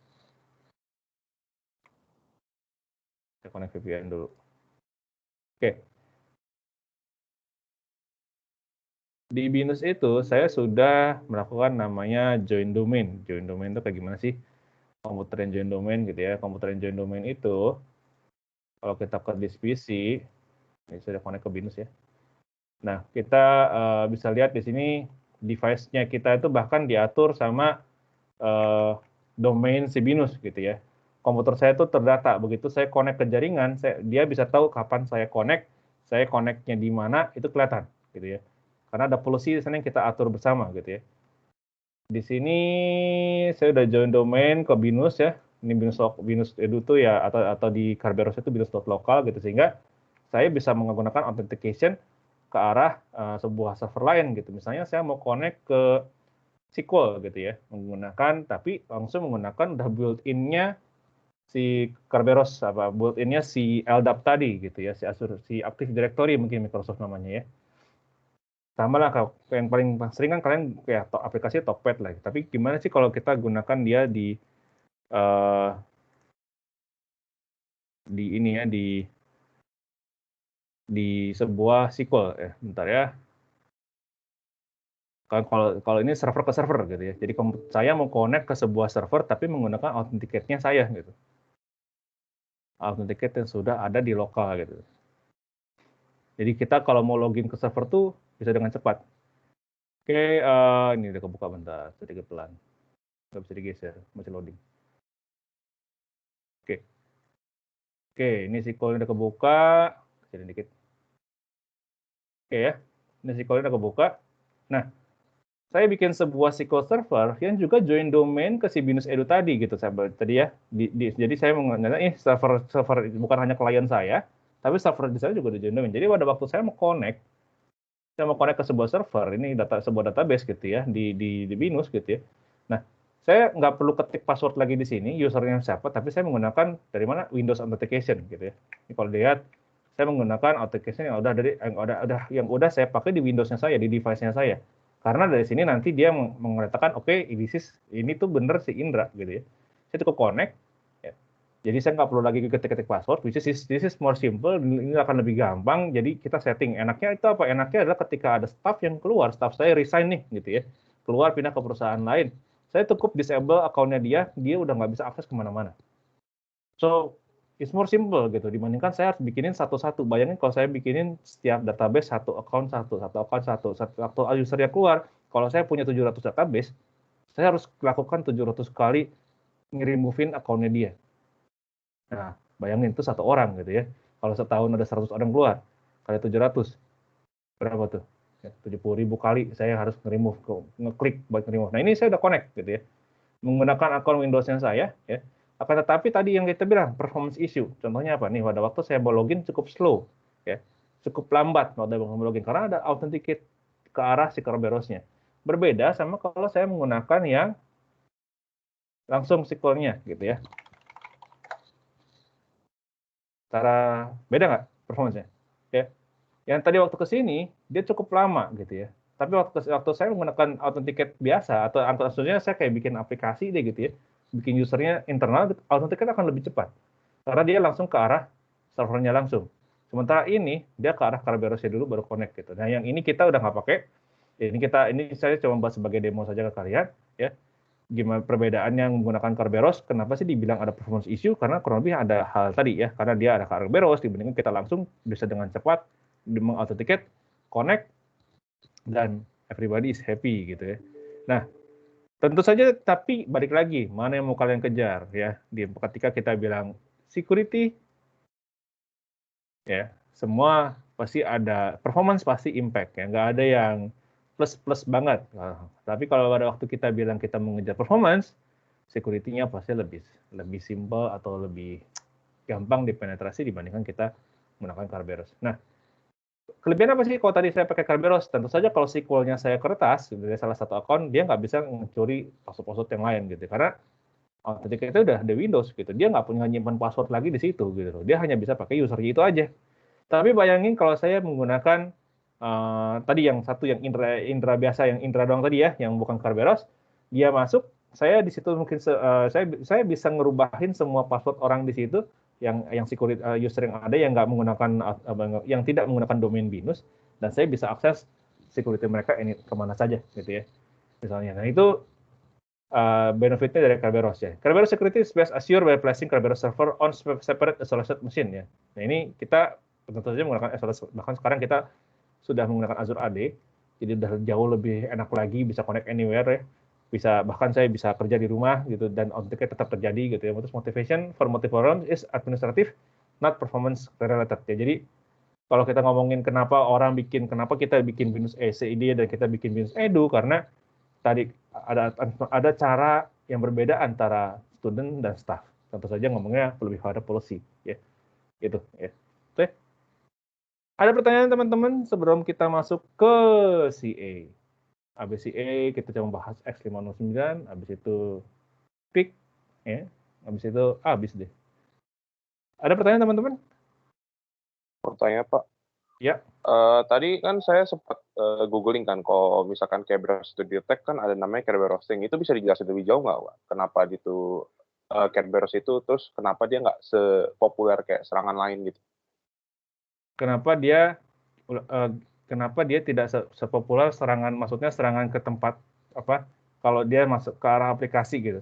Saya connect VPN dulu. Oke. Di Binus itu saya sudah melakukan namanya join domain. Join domain itu kayak gimana sih? Komputer yang join domain gitu ya. Komputer yang join domain itu kalau kita ke disk PC, ini sudah connect ke Binus ya. Nah, kita bisa lihat di sini device-nya kita itu bahkan diatur sama domain si Binus gitu ya. Komputer saya itu terdata, begitu saya connect ke jaringan, dia bisa tahu kapan saya connect-nya di mana, itu kelihatan gitu ya. Karena ada policy di sana yang kita atur bersama gitu ya. Di sini saya udah join domain ke Binus ya. Ini Binus Edu tuh ya atau di Kerberos itu binus.local gitu, sehingga saya bisa menggunakan authentication ke arah sebuah server lain gitu. Misalnya saya mau connect ke SQL gitu ya, tapi langsung menggunakan udah built-in-nya si Kerberos built-in-nya si LDAP tadi gitu ya, si Active Directory mungkin Microsoft namanya ya. Sama lah yang paling sering kan kalian kayak aplikasi Tokped lah. Tapi gimana sih kalau kita gunakan dia di ini ya di sebuah SQL ya. Bentar ya. Kalau ini server ke server gitu ya. Jadi saya mau connect ke sebuah server tapi menggunakan authenticate-nya saya gitu. Authenticate yang sudah ada di lokal gitu. Jadi kita kalau mau login ke server tuh bisa dengan cepat. Oke, ini udah kebuka bentar, sedikit pelan. Nggak bisa digeser, masih loading. Oke, ini SQL udah kebuka. Kecilin dikit. Oke ya, ini SQL udah kebuka. Nah, saya bikin sebuah SQL server yang juga join domain ke si Binus Edu tadi gitu, tadi ya. Jadi saya menggunakan server bukan hanya klien saya, tapi server di saya juga di join domain. Jadi pada waktu saya mau connect ke sebuah server, ini sebuah database gitu ya, di Binus gitu ya. Nah, saya nggak perlu ketik password lagi di sini, usernya siapa, tapi saya menggunakan dari mana Windows Authentication gitu ya. Ini kalau dilihat, saya menggunakan authentication yang udah saya pakai di Windows-nya saya, di device-nya saya. Karena dari sini nanti dia mengatakan, oke, ini tuh bener si Indra gitu ya. Saya cukup connect. Jadi saya nggak perlu lagi ketik-ketik password, which is this is more simple, ini akan lebih gampang. Jadi kita setting. Enaknya itu apa? Enaknya adalah ketika ada staff yang keluar, staff saya resign nih gitu ya, keluar pindah ke perusahaan lain, saya cukup disable akunnya dia udah nggak bisa akses kemana-mana. So it's more simple gitu dibandingkan saya harus bikinin satu-satu. Bayangin kalau saya bikinin setiap database satu account waktu usernya keluar, kalau saya punya 700 database, saya harus lakukan 700 kali nge-remove-in akunnya dia. Nah, Bayangin itu satu orang gitu ya. Kalau setahun ada 100 orang keluar, kali 700, berapa tuh? Ya, 70.000 kali saya harus nge-remove, ngeklik buat nge-remove. Nah ini saya udah connect gitu ya, menggunakan akun Windows-nya saya ya. Akan tetapi tadi yang kita bilang performance issue. Contohnya apa nih? Pada waktu saya mau login cukup slow ya, cukup lambat pada mau login karena ada authenticate ke arah si Kerberos-nya. Berbeda sama kalau saya menggunakan yang langsung SQL-nya gitu ya. Cara beda nggak performance-nya? Ya. Yang tadi waktu ke sini dia cukup lama gitu ya. Tapi waktu saya menggunakan authenticate biasa atau maksudnya saya kayak bikin aplikasi deh gitu ya. Bikin usernya internal, authenticate akan lebih cepat. Karena dia langsung ke arah servernya langsung. Sementara ini dia ke arah Kerberos-nya dulu baru connect gitu. Nah, yang ini kita udah nggak pakai. Ini saya coba bahas sebagai demo saja ke kalian ya. Gimana perbedaannya menggunakan Kerberos, kenapa sih dibilang ada performance issue? Karena kurang lebih ada hal tadi ya, karena dia ada Kerberos dibandingkan kita langsung bisa dengan cepat mengauthenticate, connect, dan everybody is happy gitu ya. Nah, tentu saja tapi balik lagi, mana yang mau kalian kejar ya, ketika kita bilang security, ya semua pasti ada, performance pasti impact ya, nggak ada yang plus banget. Nah, tapi kalau pada waktu kita bilang kita mengejar performance, security-nya pasti lebih simple atau lebih gampang dipenetrasi dibandingkan kita menggunakan Kerberos. Nah, kelebihan apa sih kalau tadi saya pakai Kerberos? Tentu saja kalau SQL-nya saya kertas dari salah satu akun, dia nggak bisa mencuri password yang lain gitu. Karena ketika itu udah ada Windows gitu, dia nggak punya nyimpan password lagi di situ gitu. Dia hanya bisa pakai usernya itu aja. Tapi bayangin kalau saya menggunakan tadi yang satu yang Indra biasa, yang Indra doang tadi ya, yang bukan Kerberos, dia masuk, saya di situ mungkin saya bisa ngerubahin semua password orang di situ yang security user yang ada yang nggak menggunakan yang tidak menggunakan domain BINUS, dan saya bisa akses security mereka ini kemana saja gitu ya misalnya. Nah itu benefitnya dari Kerberos ya. Kerberos security is best assured by placing Kerberos server on separate isolated machine ya. Nah ini kita tentu saja menggunakan isolated, bahkan sekarang kita sudah menggunakan Azure AD, jadi udah jauh lebih enak lagi, bisa connect anywhere ya. Bahkan saya bisa kerja di rumah gitu, dan authenticate tetap terjadi gitu ya. Terus motivation for multi-forum is administrative, not performance related ya. Jadi kalau kita ngomongin kenapa kita bikin BINUS ECID dan kita bikin BINUS Edu, karena tadi ada cara yang berbeda antara student dan staff. Tentu saja ngomongnya lebih pada policy ya. Gitu ya. Oke. Ada pertanyaan teman-teman sebelum kita masuk ke CA. Habis CA kita coba bahas X509, habis itu PIC, ya. Habis itu habis deh. Ada pertanyaan teman-teman? Pertanyaan Pak. Ya. Tadi kan saya sempat googling kan, kalau misalkan Kerberos Studio Tech kan ada namanya Kerberos Hosting. Itu bisa dijelasin lebih jauh nggak, Pak? Kenapa gitu Kerberos itu, terus kenapa dia nggak sepopuler kayak serangan lain gitu? Kenapa dia tidak sepopuler serangan, maksudnya serangan ke tempat apa? Kalau dia masuk ke arah aplikasi gitu.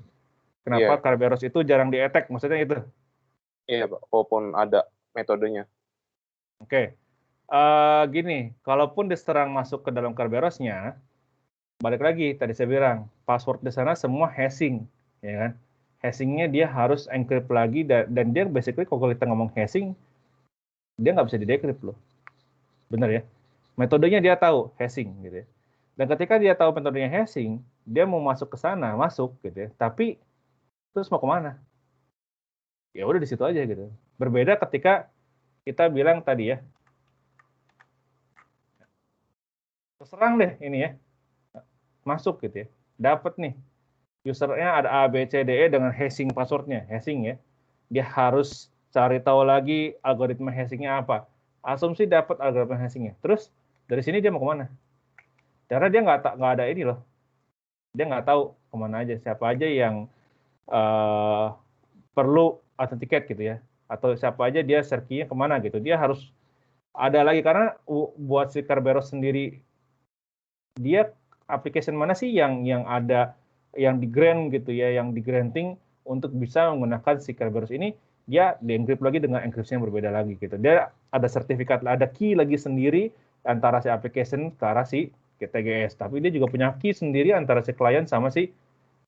Kenapa Kerberos itu jarang di-attack? Maksudnya itu? Iya, Pak. Walaupun ada metodenya. Oke. Gini, kalaupun diserang masuk ke dalam Kerberosnya, balik lagi tadi saya bilang, password di sana semua hashing, ya kan? Hashingnya dia harus encrypt lagi, dan dia basically kalau kita ngomong hashing, dia nggak bisa di-decrypt loh. Bener ya? Metodenya dia tahu, hashing gitu ya. Dan ketika dia tahu metodenya hashing, dia mau masuk ke sana, masuk gitu ya. Tapi terus mau kemana? Ya udah di situ aja gitu. Berbeda ketika kita bilang tadi ya, terserang deh ini ya, masuk gitu ya. Dapat nih, usernya ada A, B, C, D, E dengan hashing passwordnya, hashing ya. Dia harus cari tahu lagi algoritma hashingnya apa. Asumsi dapat algoritma hashingnya. Terus dari sini dia mau kemana? Karena dia nggak ada ini loh. Dia nggak tahu kemana aja, siapa aja yang perlu authenticate gitu ya. Atau siapa aja dia share-nya kemana gitu. Dia harus ada lagi, karena buat si Kerberos sendiri, dia application mana sih yang ada, yang di grant gitu ya, yang di granting untuk bisa menggunakan si Kerberos ini, dia di-encrypt lagi dengan encryption yang berbeda lagi gitu. Dia ada sertifikat, ada key lagi sendiri antara si application ke arah si TGS, tapi dia juga punya key sendiri antara si client sama si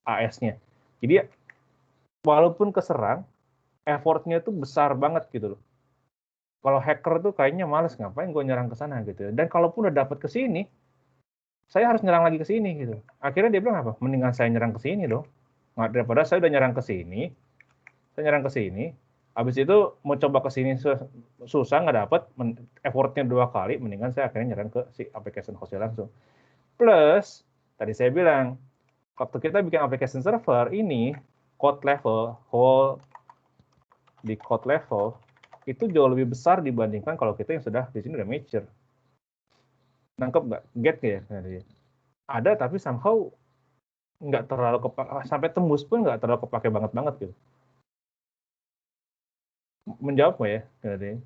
AS-nya. Jadi walaupun keserang, effortnya tuh besar banget gitu loh. Kalau hacker tuh kayaknya males, ngapain gue nyerang ke sana gitu. Dan kalaupun udah dapat ke sini, saya harus nyerang lagi ke sini gitu. Akhirnya dia bilang apa? Mendingan saya nyerang ke sini dong. Nggak, daripada saya udah nyerang ke sini, saya nyerang ke sini, habis itu mau coba ke sini susah nggak dapat, effortnya 2 kali, mendingan saya akhirnya nyerang ke si application hostnya langsung. Plus, tadi saya bilang, waktu kita bikin application server ini, code level, whole di code level, itu jauh lebih besar dibandingkan kalau kita yang sudah di sini udah mature. Nangkep nggak? Get ya? Ada, tapi somehow nggak terlalu sampai tembus pun nggak terlalu kepake banget gitu. Menjawab nggak ya?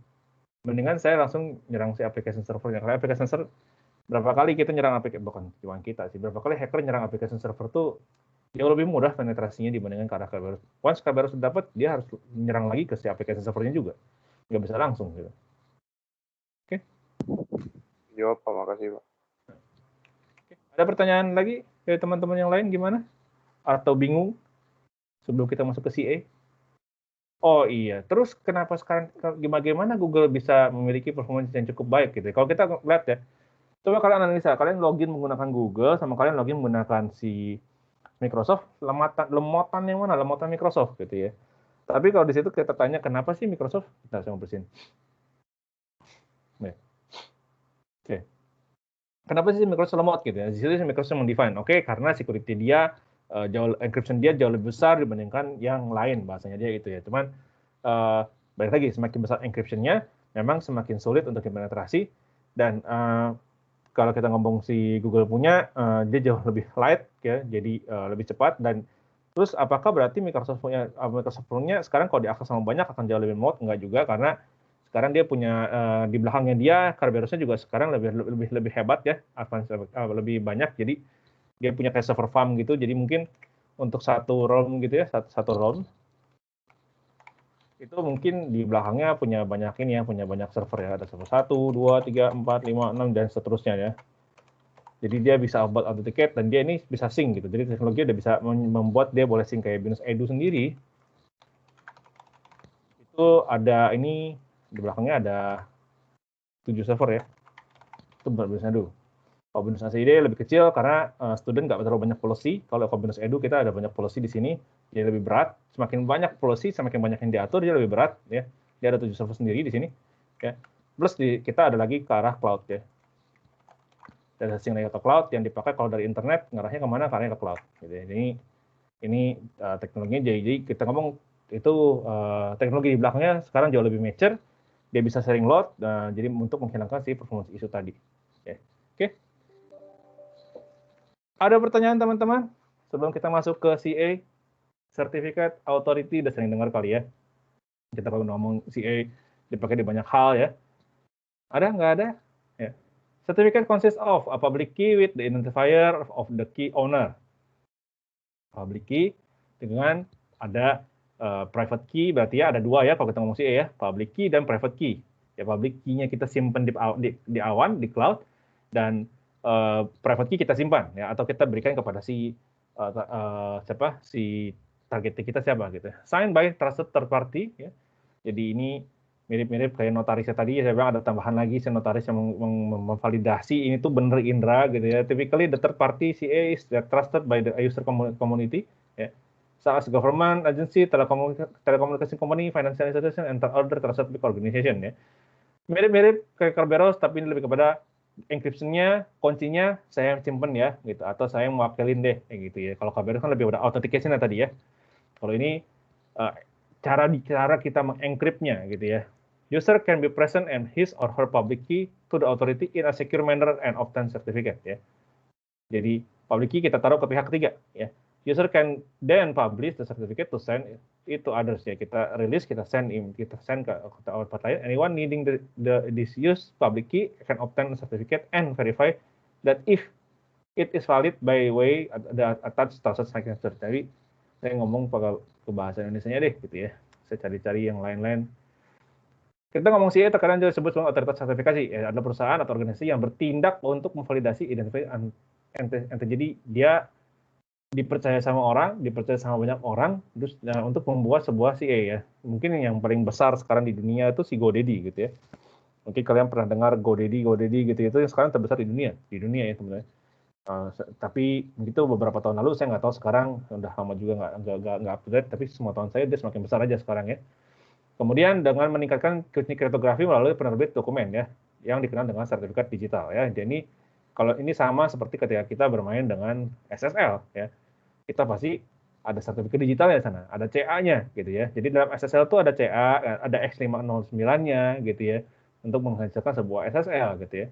Mendingan saya langsung nyerang si application servernya. Karena application server, berapa kali kita nyerang aplikasi, bukan cuma kita sih, berapa kali hacker nyerang application server tuh jauh lebih mudah penetrasinya dibandingkan ke arah Kerberos. Once Kerberos sudah dapat, dia harus nyerang lagi ke si application servernya juga. Nggak bisa langsung gitu. Oke. Jawab Pak, makasih Pak. Ada pertanyaan lagi dari teman-teman yang lain gimana? Atau bingung sebelum kita masuk ke CA? Oh iya, terus kenapa sekarang gimana Google bisa memiliki performance yang cukup baik gitu? Kalau kita lihat ya, coba kalian analisa, kalian login menggunakan Google sama kalian login menggunakan si Microsoft, lemotan yang mana? Lemotan Microsoft gitu ya. Tapi kalau di situ kita tanya kenapa sih Microsoft? Kita saya mau bersihin. Oke. Kenapa sih Microsoft lemot gitu ya? Di situ Microsoft mendefine, oke, karena security dia encryption dia jauh lebih besar dibandingkan yang lain, bahasanya dia gitu ya. Cuman balik lagi, semakin besar encryption-nya, memang semakin sulit untuk dipenetrasi. Dan kalau kita ngomong si Google punya, dia jauh lebih light ya, jadi lebih cepat. Dan terus apakah berarti Microsoft punya sekarang kalau diakses sama banyak akan jauh lebih lemot? Enggak juga, karena sekarang dia punya di belakangnya dia Kerberosnya juga sekarang lebih hebat ya, lebih banyak. Jadi dia punya kayak server farm gitu, jadi mungkin untuk satu ROM gitu ya, satu ROM itu mungkin di belakangnya punya banyak ini ya, punya banyak server ya, ada server 1, 2, 3, 4, 5, 6 dan seterusnya ya. Jadi dia bisa authenticate dan dia ini bisa sync gitu. Jadi teknologi udah bisa membuat dia boleh sync kayak Binus Edu sendiri. Itu ada ini di belakangnya ada 7 server ya. Itu Binus Edu. Kalau Binus ACID lebih kecil karena student nggak terlalu banyak policy. Kalau Binus Edu kita ada banyak policy di sini, dia lebih berat. Semakin banyak policy, semakin banyak yang diatur, dia lebih berat. Ya, dia ada 7 server sendiri di sini. Ya, plus kita ada lagi ke arah cloud ya. Dan hosting layer ke cloud yang dipakai kalau dari internet ngarahnya kemana? Karena ke cloud. Gitu ya. Ini teknologinya jadi kita ngomong itu teknologi di belakangnya sekarang jauh lebih mature. Dia bisa sharing load, jadi untuk menghilangkan si performance issue tadi. Oke. Ada pertanyaan teman-teman? Sebelum kita masuk ke CA, Certificate Authority, udah sering dengar kali ya. Kita kalau ngomong CA, dipakai di banyak hal ya. Ada? Nggak ada? Ya. Certificate consists of a public key with the identifier of the key owner. Public key dengan ada private key, berarti ya ada dua ya kalau kita ngomong CA ya, public key dan private key. Ya, public key-nya kita simpan di awan, di cloud, dan private key kita simpan ya, atau kita berikan kepada si target kita siapa gitu. Signed by trusted third party ya. Jadi ini mirip-mirip kayak notarisnya tadi, saya bilang ada tambahan lagi si notaris yang memvalidasi ini tuh bener Indra gitu ya. Typically the third party CA is trusted by the user community ya. Such as government agency, telecommunication company, financial institution, and other trusted organization ya. Mirip-mirip kayak Kerberos, tapi ini lebih kepada encryption-nya, kuncinya saya simpen ya, gitu. Atau saya mewakilin deh, kayak gitu ya. Kalau Kerberos kan lebih pada authentication tadi ya. Kalau ini cara kita mengencrypt-nya, gitu ya. User can be present and his or her public key to the authority in a secure manner and obtain certificate ya. Jadi public key kita taruh ke pihak ketiga ya. User can then publish the certificate to send it to others ya. Kita rilis, kita send ke tempat lain. Anyone needing this use public key can obtain a certificate and verify that if it is valid by way the attached trusted signature. Jadi saya ngomong pakai bahasa Indonesia-nya deh gitu ya. Saya cari-cari yang lain-lain. Kita ngomong CA terkadang juga disebut sebagai otoritas sertifikasi. Ya, adalah perusahaan atau organisasi yang bertindak untuk memvalidasi identifikasi ente. Jadi dia dipercaya sama orang, dipercaya sama banyak orang, terus untuk membuat sebuah CA ya. Mungkin yang paling besar sekarang di dunia itu si GoDaddy gitu ya. Mungkin kalian pernah dengar GoDaddy gitu itu yang sekarang terbesar di dunia ya sebenarnya. Tapi itu beberapa tahun lalu, saya nggak tahu sekarang, udah lama juga nggak up to date, tapi semua tahun saya dia semakin besar aja sekarang ya. Kemudian dengan meningkatkan kriptografi melalui penerbit dokumen ya, yang dikenal dengan sertifikat digital ya. Jadi kalau ini sama seperti ketika kita bermain dengan SSL ya, kita pasti ada sertifikat digital ya sana, ada CA-nya gitu ya. Jadi dalam SSL itu ada CA, ada X509-nya gitu ya, untuk menghasilkan sebuah SSL gitu ya.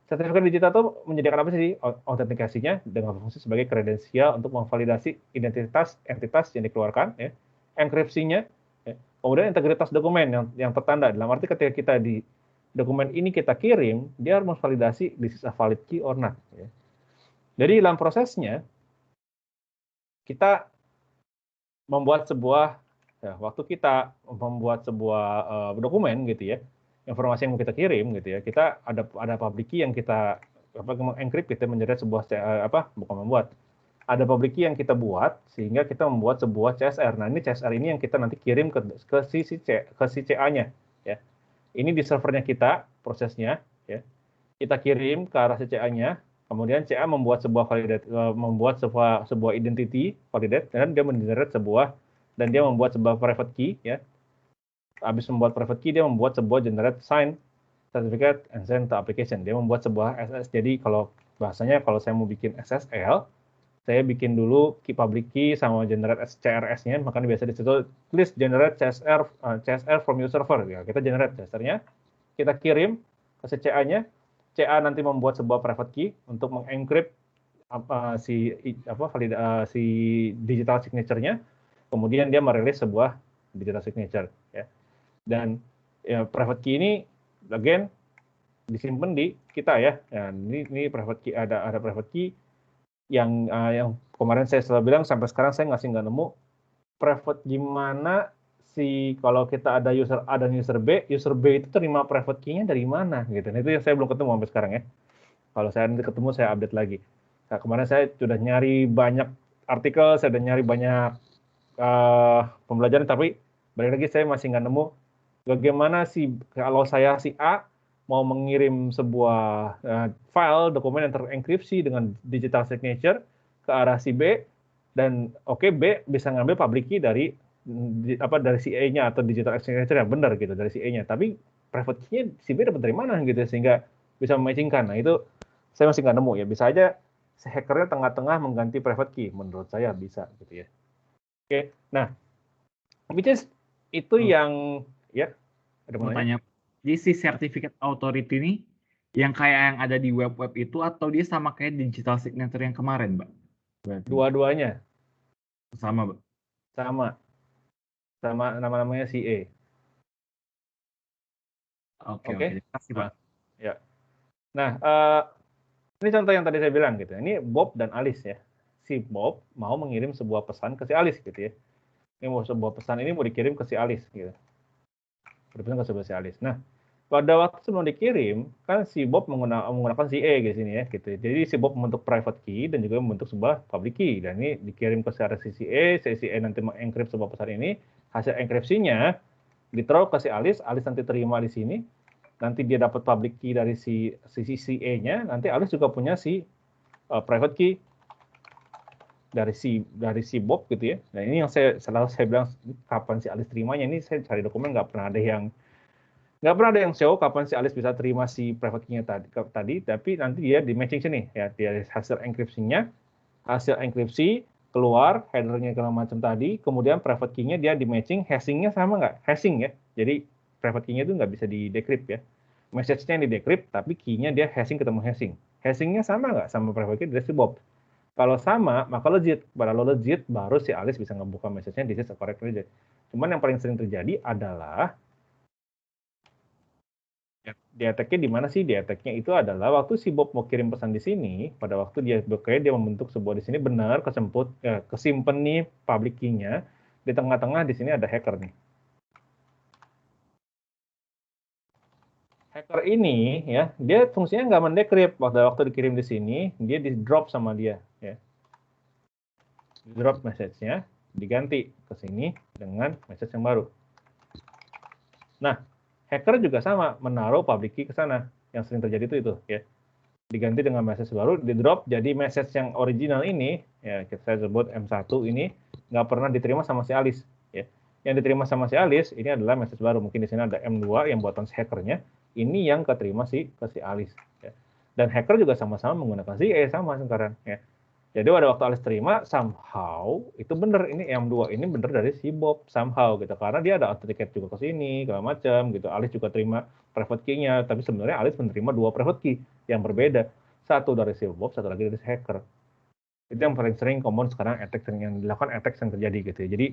Sertifikat digital itu menyediakan apa sih? Autentikasinya dengan fungsi sebagai kredensial untuk memvalidasi identitas entitas yang dikeluarkan, ya. Enkripsinya, ya. Kemudian integritas dokumen yang tertanda. Dalam arti ketika kita di dokumen ini kita kirim, dia harus memvalidasi this is a valid key or not. Ya. Jadi dalam prosesnya, kita membuat sebuah, ya, waktu kita membuat sebuah dokumen gitu ya, informasi yang mau kita kirim gitu ya, kita ada public key yang kita mengencrypt, kita menjadi sebuah bukan membuat, ada public key yang kita buat sehingga kita membuat sebuah CSR. Nah ini CSR ini yang kita nanti kirim ke si CA-nya ya. Ini di servernya kita prosesnya ya. Kita kirim ke arah si CA-nya, kemudian CA membuat sebuah validate, membuat sebuah identity validate, dan dia mengenerate sebuah, dan dia membuat sebuah private key ya. Habis membuat private key, dia membuat sebuah generate sign certificate and send to application. Dia membuat sebuah SS. Jadi kalau bahasanya kalau saya mau bikin SSL, saya bikin dulu key public key sama generate CRS-nya, makanya biasa di situ please generate CSR from your server. Ya, kita generate CSR-nya, kita kirim ke si CA-nya, CA nanti membuat sebuah private key untuk mengencrypt si digital signature-nya, kemudian dia merilis sebuah digital signature ya. Dan ya, private key ini again disimpan di kita ya. Ya ini private key, ada private key yang kemarin saya selalu bilang sampai sekarang saya nggak nemu private gimana kalau kita ada user A dan user B itu terima private key-nya dari mana gitu. Nah, itu yang saya belum ketemu sampai sekarang ya. Kalau saya nanti ketemu saya update lagi. Nah, kemarin saya sudah nyari banyak artikel, saya sudah nyari banyak pembelajaran, tapi balik lagi saya masih nggak nemu bagaimana kalau saya si A mau mengirim sebuah file dokumen yang terenkripsi dengan digital signature ke arah si B, dan B bisa ngambil public key dari si A-nya atau digital signature yang benar gitu dari si A-nya, tapi private key-nya si B dapat dari mana gitu sehingga bisa mematchingkan. Nah itu saya masih nggak nemu ya, bisa aja hackernya tengah-tengah mengganti private key, menurut saya bisa gitu ya. Oke, nah which is itu yang ya ada Mau tanya, jadi si certificate authority ini yang kayak yang ada di web-web itu atau dia sama kayak digital signature yang kemarin, Mbak? Dua-duanya Sama, Mbak. Sama nama-namanya CA. Oke. Terima kasih, Pak. Ya. Nah, ini contoh yang tadi saya bilang gitu. Ini Bob dan Alice ya. Si Bob mau mengirim sebuah pesan ke si Alice gitu ya. Ini sebuah pesan ini mau dikirim ke si Alice gitu. Berpesan ke sebuah si Alice. Nah, pada waktu sebelum dikirim, kan si Bob menggunakan si E di sini ya gitu. Jadi si Bob membentuk private key dan juga membentuk sebuah public key. Dan ini dikirim ke si E nanti mengencrypt sebuah pesan ini, hasil enkripsinya ditaruh ke si Alice nanti terima di sini, nanti dia dapat public key dari si E-nya, nanti Alice juga punya si private key dari si Bob gitu ya. Nah ini yang selalu saya bilang kapan si Alice terimanya, ini saya cari dokumen nggak pernah ada yang show kapan si Alice bisa terima si private key-nya tadi, tapi nanti dia di matching sini ya, dia hasil enkripsi keluar header-nya segala macam tadi, kemudian private key-nya dia di matching, hashing-nya sama nggak? Hashing ya, jadi private key-nya itu nggak bisa di decrypt ya, message-nya yang di decrypt, tapi key-nya dia hashing ketemu hashing. Hashing-nya sama nggak sama private key dari si Bob? Kalau sama, maka legit. Pada lo legit, baru si Alice bisa ngebuka message-nya this is a correct legit. Cuman yang paling sering terjadi adalah di attack-nya di mana sih? Di attack-nya itu adalah waktu si Bob mau kirim pesan di sini, pada waktu dia membentuk sebuah di sini benar kesimpan nih public key-nya, di tengah-tengah di sini ada hacker nih. Hacker ini ya, dia fungsinya nggak mendecrypt, waktu dikirim di sini, dia di drop sama dia ya. drop message-nya, diganti ke sini dengan message yang baru. Nah, hacker juga sama, menaruh public key ke sana. Yang sering terjadi itu ya. Diganti dengan message baru, di drop, jadi message yang original ini, ya saya sebut M1 ini, nggak pernah diterima sama si Alice. Ya. Yang diterima sama si Alice, ini adalah message baru. Mungkin di sini ada M2 yang buatan si hackernya, ini yang keterima ke si Alice. Ya. Dan hacker juga sama-sama menggunakan si sama sekarang. Ya. Jadi pada waktu Alice terima, somehow itu benar, ini M2 ini benar dari si Bob somehow gitu, karena dia ada authenticate juga ke sini segala macam gitu. Alice juga terima private key-nya, tapi sebenarnya Alice menerima 2 private key yang berbeda, satu dari si Bob, satu lagi dari si hacker. Itu yang paling sering common sekarang attack yang dilakukan, attack yang terjadi gitu ya. Jadi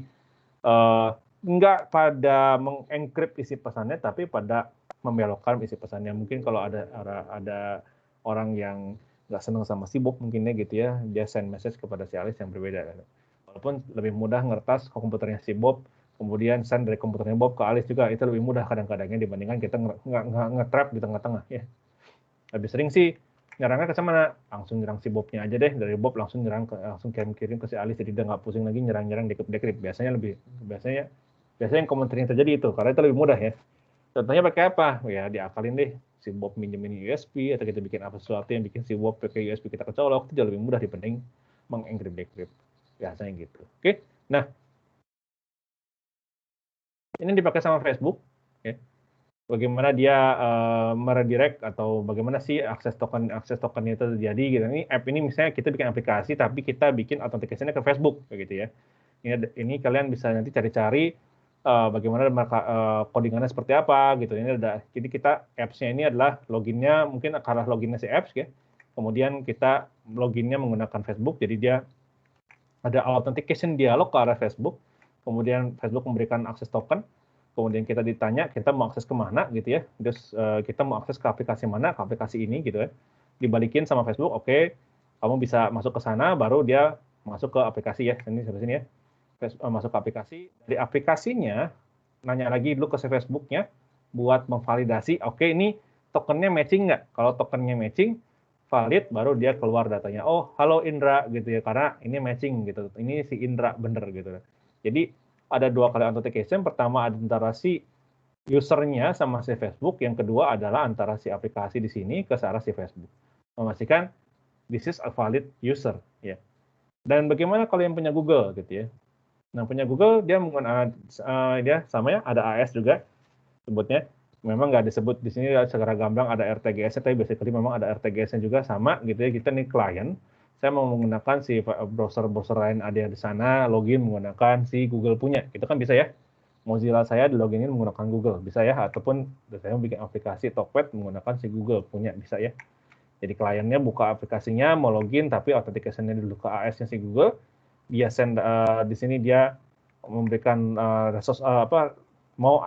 nggak pada mengencrypt isi pesannya, tapi pada membelokkan isi pesannya. Mungkin kalau ada orang yang nggak senang sama si Bob mungkinnya gitu ya, dia send message kepada si Alice yang berbeda. Walaupun lebih mudah ngertas ke komputernya si Bob, kemudian send dari komputernya Bob ke Alice juga, itu lebih mudah kadang-kadangnya dibandingkan kita nge-trap di tengah-tengah ya. Lebih sering sih nyerangnya ke mana, langsung nyerang si Bobnya aja deh, dari Bob langsung kirim ke si Alice, jadi dia nggak pusing lagi nyerang decrypt. Biasanya yang common yang terjadi itu, karena itu lebih mudah ya. Contohnya pakai apa? Ya diakalin deh, si Bob minjemin USB, atau kita bikin apa sesuatu yang bikin si Bob pakai USB kita kecolok, itu jauh lebih mudah dibanding mengencrypt. Biasanya gitu. Oke, nah ini dipakai sama Facebook. Ya. Bagaimana dia meredirect atau bagaimana sih akses tokennya itu terjadi gitu. Ini app ini misalnya kita bikin aplikasi, tapi kita bikin authentication-nya ke Facebook kayak gitu ya. Ini kalian bisa nanti cari-cari bagaimana codingannya seperti apa gitu. Ini jadi kita apps-nya ini adalah loginnya, mungkin karena loginnya si apps ya. Kemudian kita loginnya menggunakan Facebook, jadi dia ada authentication dialog ke arah Facebook. Kemudian Facebook memberikan akses token. Kemudian kita ditanya kita mau akses kemana gitu ya. Terus kita mau akses ke aplikasi mana, ke aplikasi ini gitu ya. Dibalikin sama Facebook, oke, kamu bisa masuk ke sana, baru dia masuk ke aplikasi ya. Ini sebelah sini ya. Masuk ke aplikasi, dari aplikasinya nanya lagi dulu ke Facebooknya buat memvalidasi, oke ini tokennya matching nggak? Kalau tokennya matching, valid, baru dia keluar datanya. Oh, halo Indra gitu ya, karena ini matching gitu. Ini si Indra bener gitu. Jadi ada 2 kali authentication. Pertama antara si usernya sama si Facebook, yang kedua adalah antara si aplikasi di sini ke arah si Facebook. Memastikan this is a valid user ya. Dan bagaimana kalau yang punya Google gitu ya? Nah, punya Google dia menggunakan dia sama ya, ada AS juga sebutnya. Memang nggak disebut di sini secara gamblang ada RTGS, tapi basically memang ada RTGS-nya juga sama gitu ya. Kita nih klien, saya mau menggunakan si browser lain ada di sana, login menggunakan si Google punya. Itu kan bisa ya. Mozilla saya di loginin menggunakan Google, bisa ya. Ataupun saya mau bikin aplikasi Tokped menggunakan si Google punya, bisa ya. Jadi kliennya buka aplikasinya, mau login, tapi authentication-nya dulu ke AS-nya si Google. Dia send di sini dia memberikan mau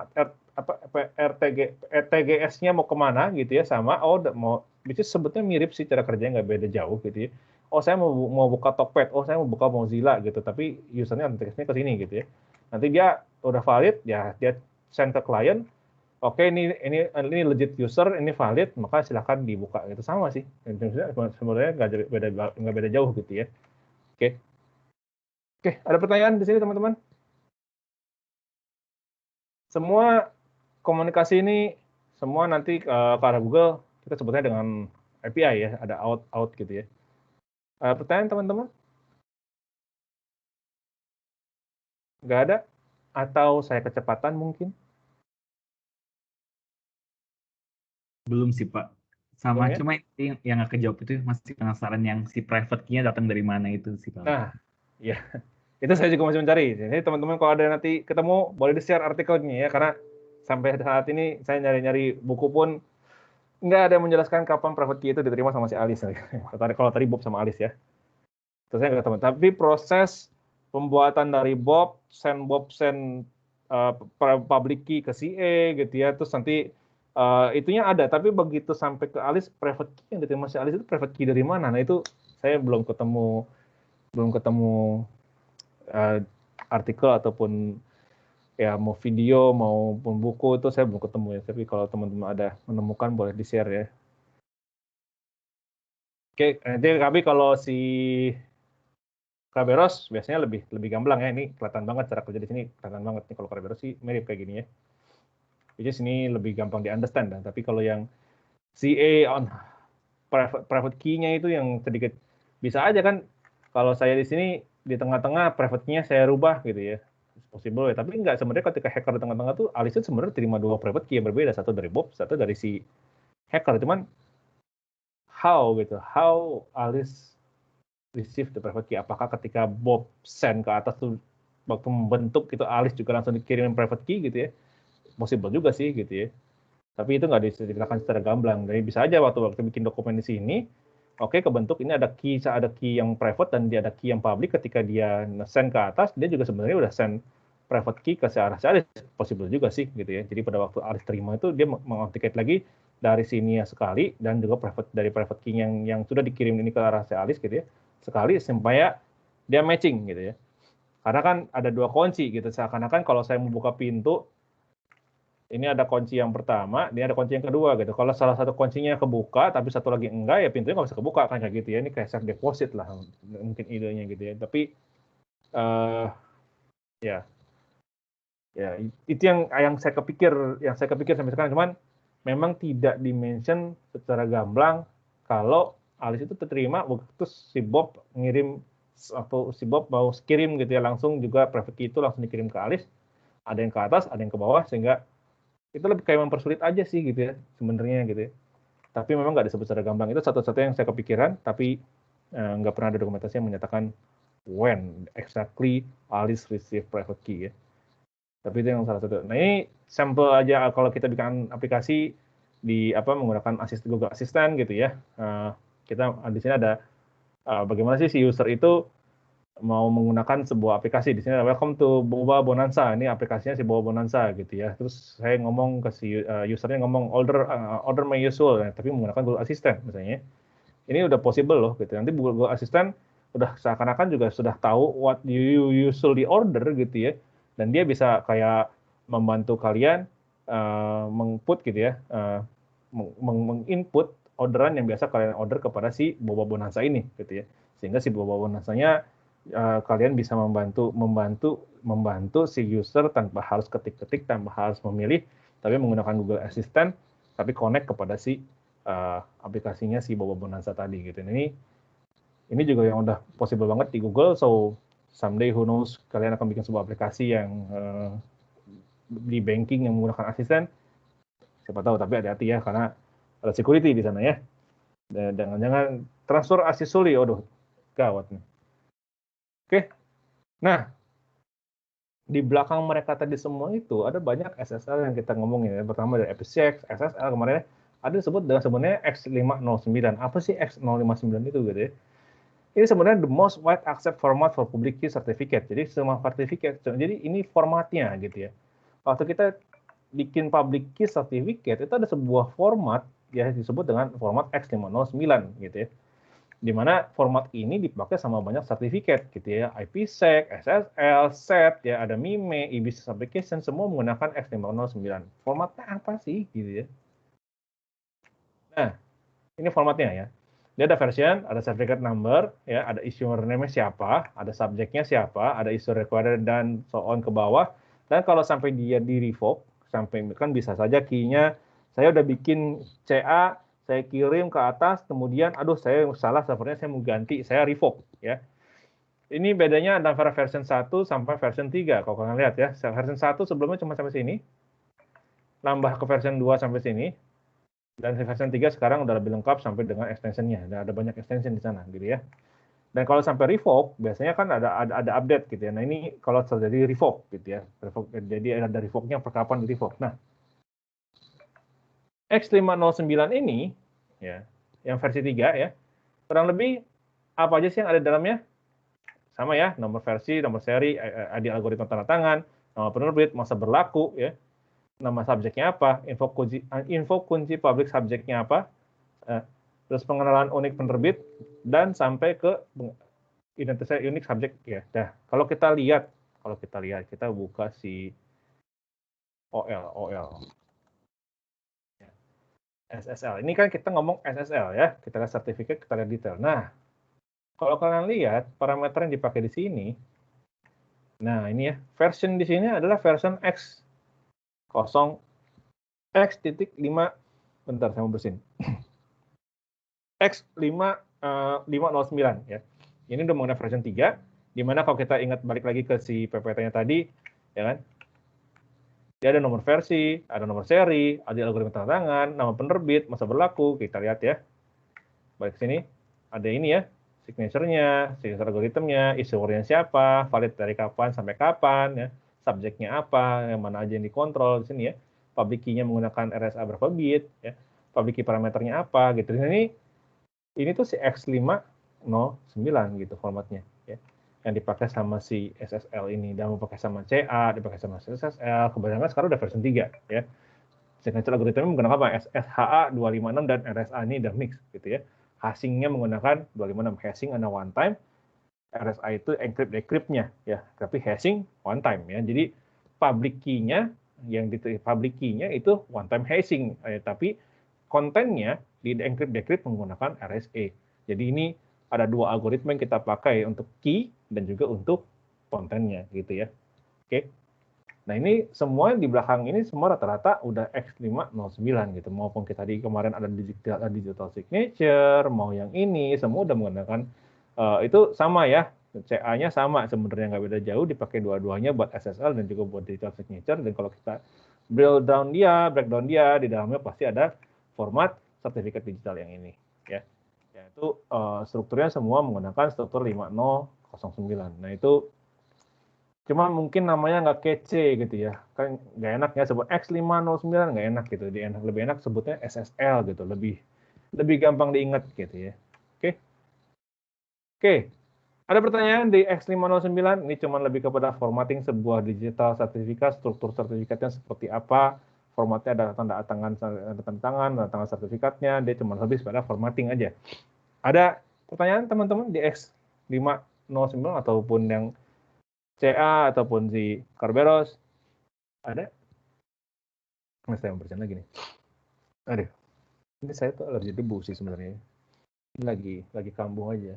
RTGS-nya mau kemana gitu ya, sama mau itu sebetulnya mirip sih, cara kerjanya nggak beda jauh gitu ya. Oh saya mau buka Tokped, oh saya mau buka Mozilla gitu, tapi usernya authentication-nya ke sini gitu ya. Nanti dia udah valid ya, dia send ke klien. Oke, ini legit user, ini valid, maka silakan dibuka. Itu sama sih. Sebenarnya nggak beda jauh gitu ya. Oke. Oke, ada pertanyaan di sini teman-teman? Semua komunikasi ini, semua nanti ke arah Google, kita sebutnya dengan API ya, ada out gitu ya. Pertanyaan teman-teman? Nggak ada? Atau saya kecepatan mungkin? Belum sih Pak. Sama, Belum ya? cuma yang nggak kejawab itu masih penasaran yang si private key-nya datang dari mana itu sih Pak. Nah, ya. Itu saya juga masih mencari. Jadi teman-teman kalau ada nanti ketemu, boleh di-share artikelnya ya, karena sampai saat ini saya nyari-nyari buku pun nggak ada yang menjelaskan kapan private key itu diterima sama si Alice. Kalau tadi Bob sama Alice ya. Terus saya nggak tahu. Tapi proses pembuatan dari Bob send public key ke si E gitu ya. Terus nanti itunya ada. Tapi begitu sampai ke Alice, private key yang diterima si Alice itu private key dari mana? Nah itu saya belum ketemu artikel ataupun ya mau video maupun buku itu saya belum ketemu ya. Tapi kalau teman-teman ada menemukan boleh di-share ya. Oke, nanti kami kalau si Kerberos biasanya lebih gamblang ya. Ini kelihatan banget cara kerja di sini, kelihatan banget nih kalau Kerberos sih mirip kayak gini ya. Which is ini lebih gampang di understand dan tapi kalau yang CA on private key-nya itu yang sedikit bisa aja kan kalau saya di sini di tengah-tengah private key-nya saya rubah gitu ya. Possible ya, tapi enggak sebenarnya ketika hacker di tengah-tengah tuh Alice itu sebenarnya terima dua private key yang berbeda, satu dari Bob, satu dari si hacker. Cuman how gitu, how Alice receive the private key, apakah ketika Bob send ke atas tuh waktu membentuk itu Alice juga langsung dikirimin private key gitu ya, possible juga sih gitu ya, tapi itu nggak diceritakan secara gamblang. Jadi bisa aja waktu bikin dokumen di sini, oke kebentuk ini ada key yang private dan dia ada key yang public, ketika dia send ke atas dia juga sebenarnya udah send private key ke arah si Alice, possible juga sih gitu ya. Jadi pada waktu Alice terima itu dia mengauthenticate lagi dari sini ya sekali dan juga dari private key yang sudah dikirim ini ke arah si Alice gitu ya sekali supaya dia matching gitu ya. Karena kan ada dua kunci gitu, seakan-akan kalau saya membuka pintu, ini ada kunci yang pertama, ini ada kunci yang kedua gitu. Kalau salah satu kuncinya kebuka, tapi satu lagi enggak, ya pintunya nggak bisa kebuka kan kayak gitu ya. Ini kayak safe deposit lah mungkin idenya gitu ya. Tapi ya itu yang saya kepikir sampai sekarang. Cuman memang tidak dimention secara gamblang kalau Alice itu terima terus si Bob ngirim atau si Bob mau kirim gitu ya langsung juga private key itu langsung dikirim ke Alice, ada yang ke atas ada yang ke bawah, sehingga itu lebih kayak mempersulit aja sih gitu ya sebenarnya gitu ya. Tapi memang nggak disebut secara gamblang, itu satu-satunya yang saya kepikiran, tapi nggak pernah ada dokumentasi yang menyatakan when exactly Alice receive private key ya. Tapi itu yang salah satu. Nah ini sampel aja kalau kita bikin aplikasi di menggunakan Google Assistant gitu ya. Kita di sini ada bagaimana sih si user itu mau menggunakan sebuah aplikasi. Di sini ada welcome to Boba Bonanza. Ini aplikasinya si Boba Bonanza gitu ya. Terus saya ngomong ke si usernya ngomong order my usual, tapi menggunakan Google Assistant misalnya. Ini udah possible loh gitu. Nanti Google Assistant udah seakan-akan juga sudah tahu what you usually order gitu ya. Dan dia bisa kayak membantu kalian menginput gitu ya, menginput orderan yang biasa kalian order kepada si Boba Bonanza ini gitu ya. Sehingga si Boba Bonanza-nya kalian bisa membantu si user tanpa harus ketik-ketik, tanpa harus memilih, tapi menggunakan Google Assistant, tapi connect kepada si aplikasinya si Boba Bonanza tadi gitu. Ini juga yang udah possible banget di Google. So someday who knows kalian akan bikin sebuah aplikasi yang di banking yang menggunakan asisten, siapa tahu, tapi hati-hati ya karena ada security di sana ya. Jangan transfer asisuli, aduh gawat nih. Oke. Nah, di belakang mereka tadi semua itu ada banyak SSL yang kita ngomongin ya. Pertama dari FPCX, SSL kemarin ada disebut dengan sebenarnya X509. Apa sih X059 itu gitu ya? Ini sebenarnya the most wide accept format for public key certificate. Jadi semua certificate. Jadi ini formatnya gitu ya. Waktu kita bikin public key certificate itu ada sebuah format ya disebut dengan format X509 gitu ya. Di mana format ini dipakai sama banyak sertifikat gitu ya, IPsec, SSL, SET, ya ada MIME, e-business application, semua menggunakan X509. Formatnya apa sih gitu ya? Nah, ini formatnya ya. Dia ada version, ada certificate number, ya, ada issuer name siapa, ada subjeknya siapa, ada issue required dan so on ke bawah. Dan kalau sampai dia di revoke, sampai kan bisa saja key-nya saya udah bikin CA, saya kirim ke atas, kemudian aduh saya salah servernya, saya mau ganti, saya revoke ya. Ini bedanya antara version 1 sampai version 3 kalau kalian lihat ya. Version 1 sebelumnya cuma sampai sini. Nambah ke version 2 sampai sini. Dan version 3 sekarang udah lebih lengkap sampai dengan extension-nya. Ada banyak extension di sana gitu ya. Dan kalau sampai revoke, biasanya kan ada update gitu ya. Nah ini kalau terjadi revoke gitu ya. Jadi ada revoke-nya perkapan di revoke. Nah, X509 ini ya, yang versi 3 ya, kurang lebih apa aja sih yang ada di dalamnya? Sama ya, nomor versi, nomor seri, ID algoritma tanda tangan, nama penerbit, masa berlaku ya. Nama subjeknya apa, info kunci public subjeknya apa, terus pengenalan unik penerbit, dan sampai ke identitas unik subjek ya. Nah, kalau kita lihat, kita buka si OL. SSL. Ini kan kita ngomong SSL ya, kita lihat sertifikat, kita lihat detail. Nah, Kalau kalian lihat parameter yang dipakai di sini, nah ini ya, version di sini adalah version X 0 X.5, bentar saya mau bersihin. X509 ya. Ini udah menggunakan version 3, di mana kalau kita ingat balik lagi ke si PPT-nya tadi, ya kan? Dia ada nomor versi, ada nomor seri, ada algoritma tanda tangan, nama penerbit, masa berlaku, kita lihat ya. Balik ke sini, ada ini ya, signature-nya, signature algoritmnya, issuer-nya siapa, valid dari kapan sampai kapan, ya, subjeknya apa, yang mana aja yang dikontrol di sini ya, public key-nya menggunakan RSA berapa bit, ya, public key parameternya apa, gitu. Di sini, ini tuh si X509 gitu formatnya, ya, yang dipakai sama si SSL ini, dan mau pakai sama CA, dipakai sama SSL, kebanyakan sekarang udah versi 3, ya. Signature algoritma menggunakan apa? SHA 256 dan RSA ini udah mix gitu ya. Hashing-nya menggunakan 256. Hashing ada one time, RSA itu encrypt decrypt-nya ya, tapi hashing one time ya. Jadi public key-nya itu one time hashing, tapi kontennya di encrypt decrypt menggunakan RSA. Jadi ini ada dua algoritma yang kita pakai untuk key dan juga untuk kontennya gitu ya. Oke. Nah ini semua di belakang ini semua rata-rata udah X509 gitu. Maupun kita di kemarin ada digital signature, mau yang ini semua udah menggunakan itu sama ya. CA-nya sama sebenarnya nggak beda jauh, dipakai dua-duanya buat SSL dan juga buat digital signature. Dan kalau kita breakdown dia di dalamnya pasti ada format sertifikat digital yang ini ya. Yaitu strukturnya semua menggunakan struktur 5009. Nah itu cuma mungkin namanya nggak kece gitu ya, kan nggak enak ya sebut X509, nggak enak gitu, lebih enak sebutnya SSL gitu, lebih gampang diingat gitu ya. Oke, ada pertanyaan di X509, ini cuma lebih kepada formatting sebuah digital sertifikat, struktur sertifikatnya seperti apa, formatnya ada tanda tangan sertifikatnya, dia cuma lebih pada formatting aja. Ada pertanyaan teman-teman di X509 ataupun yang CA ataupun si Kerberos? Ada? Nah, saya mau bercanda lagi nih. Aduh, ini saya tuh alergi debu sih sebenarnya. Ini lagi kambuh aja.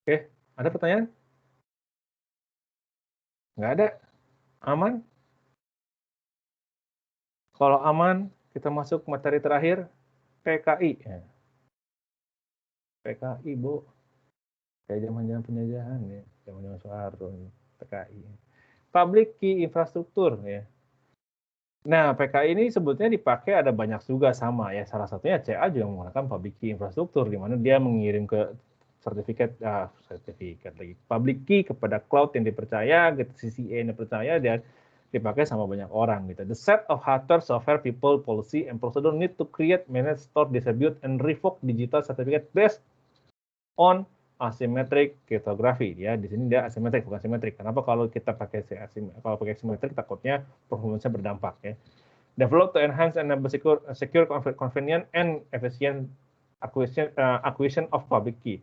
Oke, ada pertanyaan? Nggak ada? Aman? Kalau aman, kita masuk materi terakhir, PKI. Ya. PKI, Bu. Kayak zaman-zaman penjajahan ya. Zaman-zaman Soeharto. PKI. Public Key Infrastructure ya. Nah, PKI ini sebetulnya dipakai ada banyak juga sama ya. Salah satunya CA juga menggunakan public key infrastruktur di mana dia mengirim ke sertifikat lagi public key kepada cloud yang dipercaya, gitu, CCA yang dipercaya, dan dipakai sama banyak orang gitu. The set of hardware, software, people, policy, and procedure need to create, manage, store, distribute, and revoke digital certificate based on asymmetric cryptography ya. Di sini dia asymmetric bukan simetrik. Kenapa kalau kita pakai kalau pakai simetrik takutnya performance-nya berdampak ya. Develop to enhance and secure convenient and efficient acquisition of public key.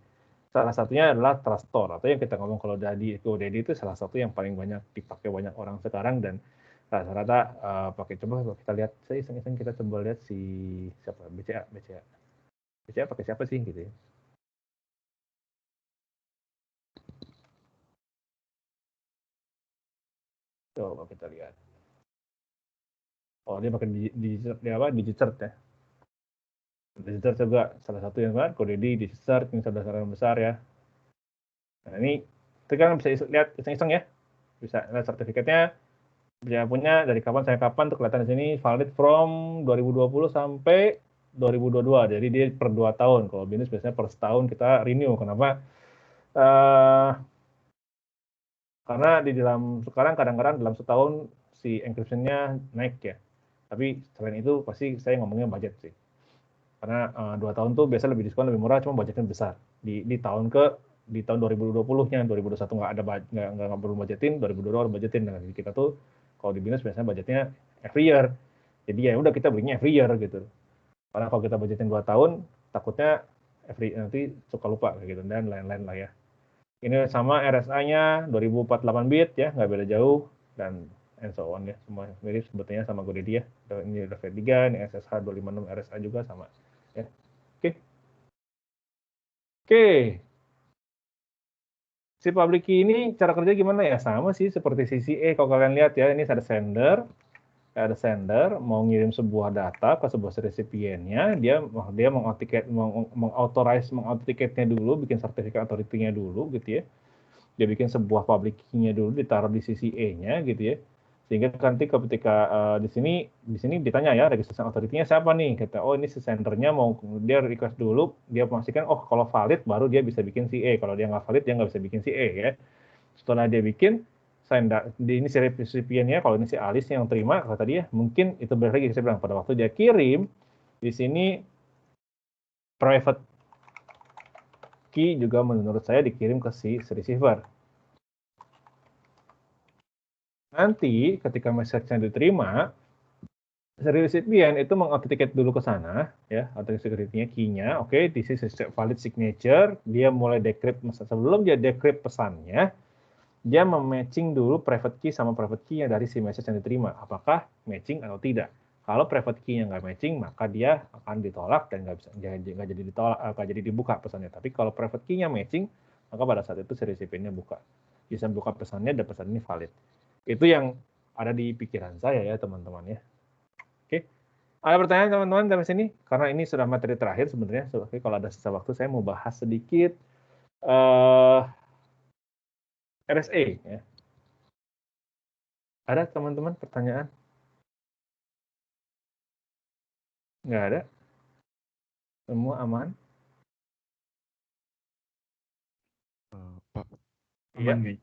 Salah satunya adalah trust store atau yang kita ngomong kalau GoDaddy itu salah satu yang paling banyak dipakai banyak orang sekarang dan rata-rata pakai. Coba kita lihat, saya iseng-iseng kita coba lihat si siapa BCA pakai siapa sih gitu ya. Coba kita lihat. Oh, dia pakai Digicert ya. Digicert juga salah satu yang kan, GoDaddy, Digicert, ini saudara besar ya. Nah, ini kita kan bisa lihat iseng-iseng ya. Bisa lihat sertifikatnya, bisa punya dari kapan sampai kapan tuh kelihatan di sini, valid from 2020 sampai 2022. Jadi dia per 2 tahun. Kalau bisnis biasanya per setahun kita renew. Kenapa? Karena di dalam sekarang kadang-kadang dalam setahun si encryption-nya naik ya. Tapi selain itu pasti saya ngomongnya budget sih. Karena 2 tahun tuh biasa lebih diskon, lebih murah, cuma budgetnya besar. Di tahun 2020-nya, 2021 nggak perlu budgetin, 2022 harus budgetin. Nah, jadi kita tuh kalau di binus biasanya budgetnya every year. Jadi ya udah kita belinya every year gitu. Karena kalau kita budgetin 2 tahun, takutnya nanti suka lupa kayak gitu dan lain-lain lah ya. Ini sama RSA-nya 2048 bit ya, nggak beda jauh dan and so on ya, semua mirip sebetulnya sama GoDaddy ya. Ini udah V3, ini SSH 256 RSA juga sama ya. Oke. Oke. Si public key ini cara kerja gimana ya? Sama sih seperti CCA. Kalau kalian lihat ya, ini ada sender mau ngirim sebuah data ke sebuah recipientnya, dia mengauthenticatenya dulu, bikin sertifikat authority-nya dulu gitu ya. Dia bikin sebuah public key-nya dulu, ditaruh di CCA-nya gitu ya. Sehingga nanti ketika di sini ditanya ya registration authority-nya siapa nih? Kata oh ini si sendernya mau dia request dulu, dia pastikan oh kalau valid baru dia bisa bikin CA. Kalau dia nggak valid dia nggak bisa bikin CA ya. Setelah dia bikin ini si recipientnya, kalau ini si Alice yang terima kata dia, mungkin itu balik lagi saya bilang pada waktu dia kirim di sini private key juga menurut saya dikirim ke si receiver. Nanti ketika message-nya diterima, recipient itu mengauthenticate dulu ke sana, ya, authenticate-nya key-nya, oke, this is valid signature, dia mulai decrypt, sebelum dia decrypt pesannya, dia mematching dulu private key sama private key yang dari si message yang diterima, apakah matching atau tidak. Kalau private key-nya nggak matching, maka dia akan ditolak dan nggak jadi ditolak, nggak jadi dibuka pesannya. Tapi kalau private key-nya matching, maka pada saat itu si recipient-nya buka, bisa buka pesannya dan pesan ini valid. Itu yang ada di pikiran saya ya teman-teman ya. Oke, ada pertanyaan teman-teman sampai sini? Karena ini sudah materi terakhir sebenarnya. Oke, kalau ada sisa waktu saya mau bahas sedikit RSA. Ya. Ada teman-teman pertanyaan? Nggak ada? Semua aman? Pak, Iya. Aman nggak?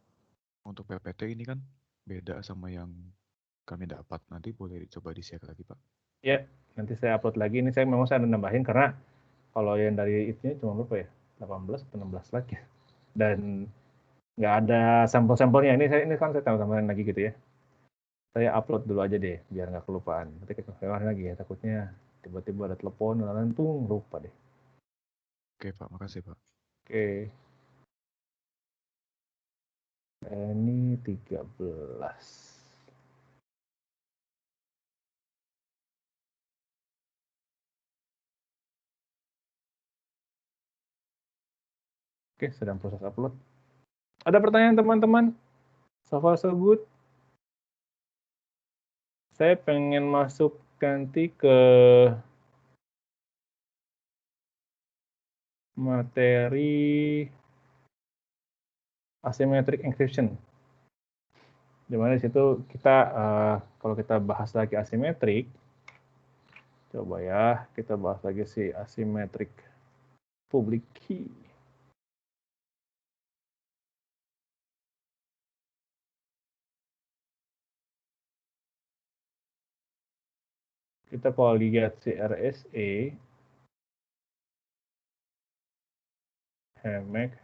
untuk PPT ini kan beda sama yang kami dapat. Nanti boleh coba di-share lagi, Pak. Ya, nanti saya upload lagi. Ini saya memang saya ada nambahin karena kalau yang dari itu cuma berapa ya? 18 atau 16 lagi. Dan nggak ada sampel-sampelnya. Ini kan saya tambahin lagi gitu ya. Saya upload dulu aja deh, biar nggak kelupaan. Nanti kita keluar lagi ya, takutnya tiba-tiba ada telepon, langsung lupa deh. Oke, Pak. Makasih, Pak. Oke. Ini 13. Oke, sedang proses upload. Ada pertanyaan teman-teman? So far so good. Saya pengen masuk ganti ke materi asymmetric encryption. Dimana di situ kita kalau kita bahas lagi asimetrik, coba ya kita bahas lagi si asymmetric public key. Kita kalau lihat si RSA, hemek.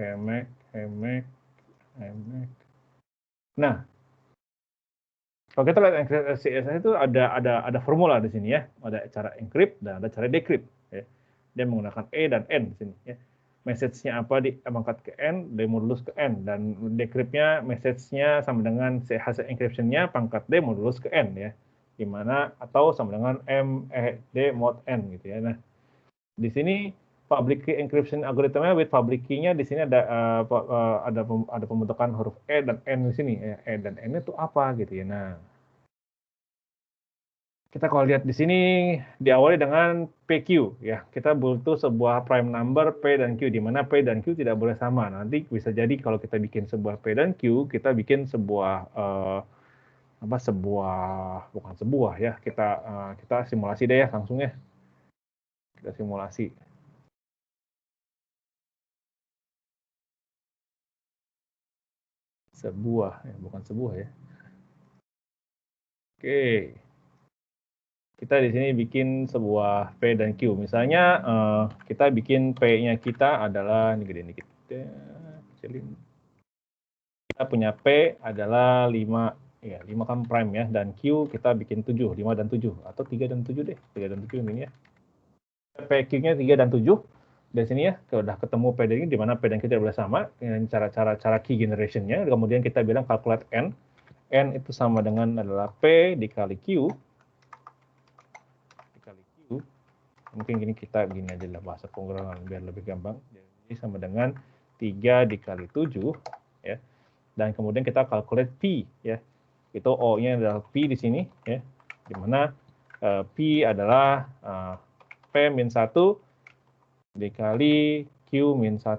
Nah, kalau kita lihat CSS itu ada formula di sini ya, ada cara encrypt dan ada cara decrypt. Ya. Dia menggunakan E dan N di sini. Ya. Message-nya apa diangkat ke N, demodulus ke N, dan decrypt-nya message-nya sama dengan hasil encryption-nya pangkat D modulus ke N ya, dimana atau sama dengan D mod N gitu ya. Nah, di sini public key encryption algoritmnya with public key-nya di sini ada pembentukan huruf E dan N di sini ya. E dan N itu apa gitu ya. Nah, kita kalau lihat di sini diawali dengan PQ ya. Kita butuh sebuah prime number P dan Q di mana P dan Q tidak boleh sama. Nanti bisa jadi kalau kita bikin sebuah P dan Q, kita bikin sebuah bukan sebuah ya. Kita simulasi deh ya langsung ya. Kita simulasi. Sebuah ya, bukan sebuah ya. Oke. Kita di sini bikin sebuah P dan Q. Misalnya kita bikin P-nya kita adalah ini gede dikit. Kecilin. Kita punya P adalah 5 ya, 5 kan prime ya, dan Q kita bikin 7, 5 dan 7 atau 3 dan 7 deh. 3 dan 7 ini ya. PQ-nya 3 dan 7. Dari sini ya, sudah ketemu P dan Q di mana P dan Q tidak boleh sama dengan cara key generation-nya. Kemudian kita bilang calculate N. N itu sama dengan adalah P dikali Q. Mungkin gini kita gini aja lah bahasa penggulangan biar lebih gampang. Jadi sama dengan 3 dikali 7 ya. Dan kemudian kita calculate P ya. Itu O-nya adalah P di sini ya. Di mana P adalah P min 1 dikali Q min 1.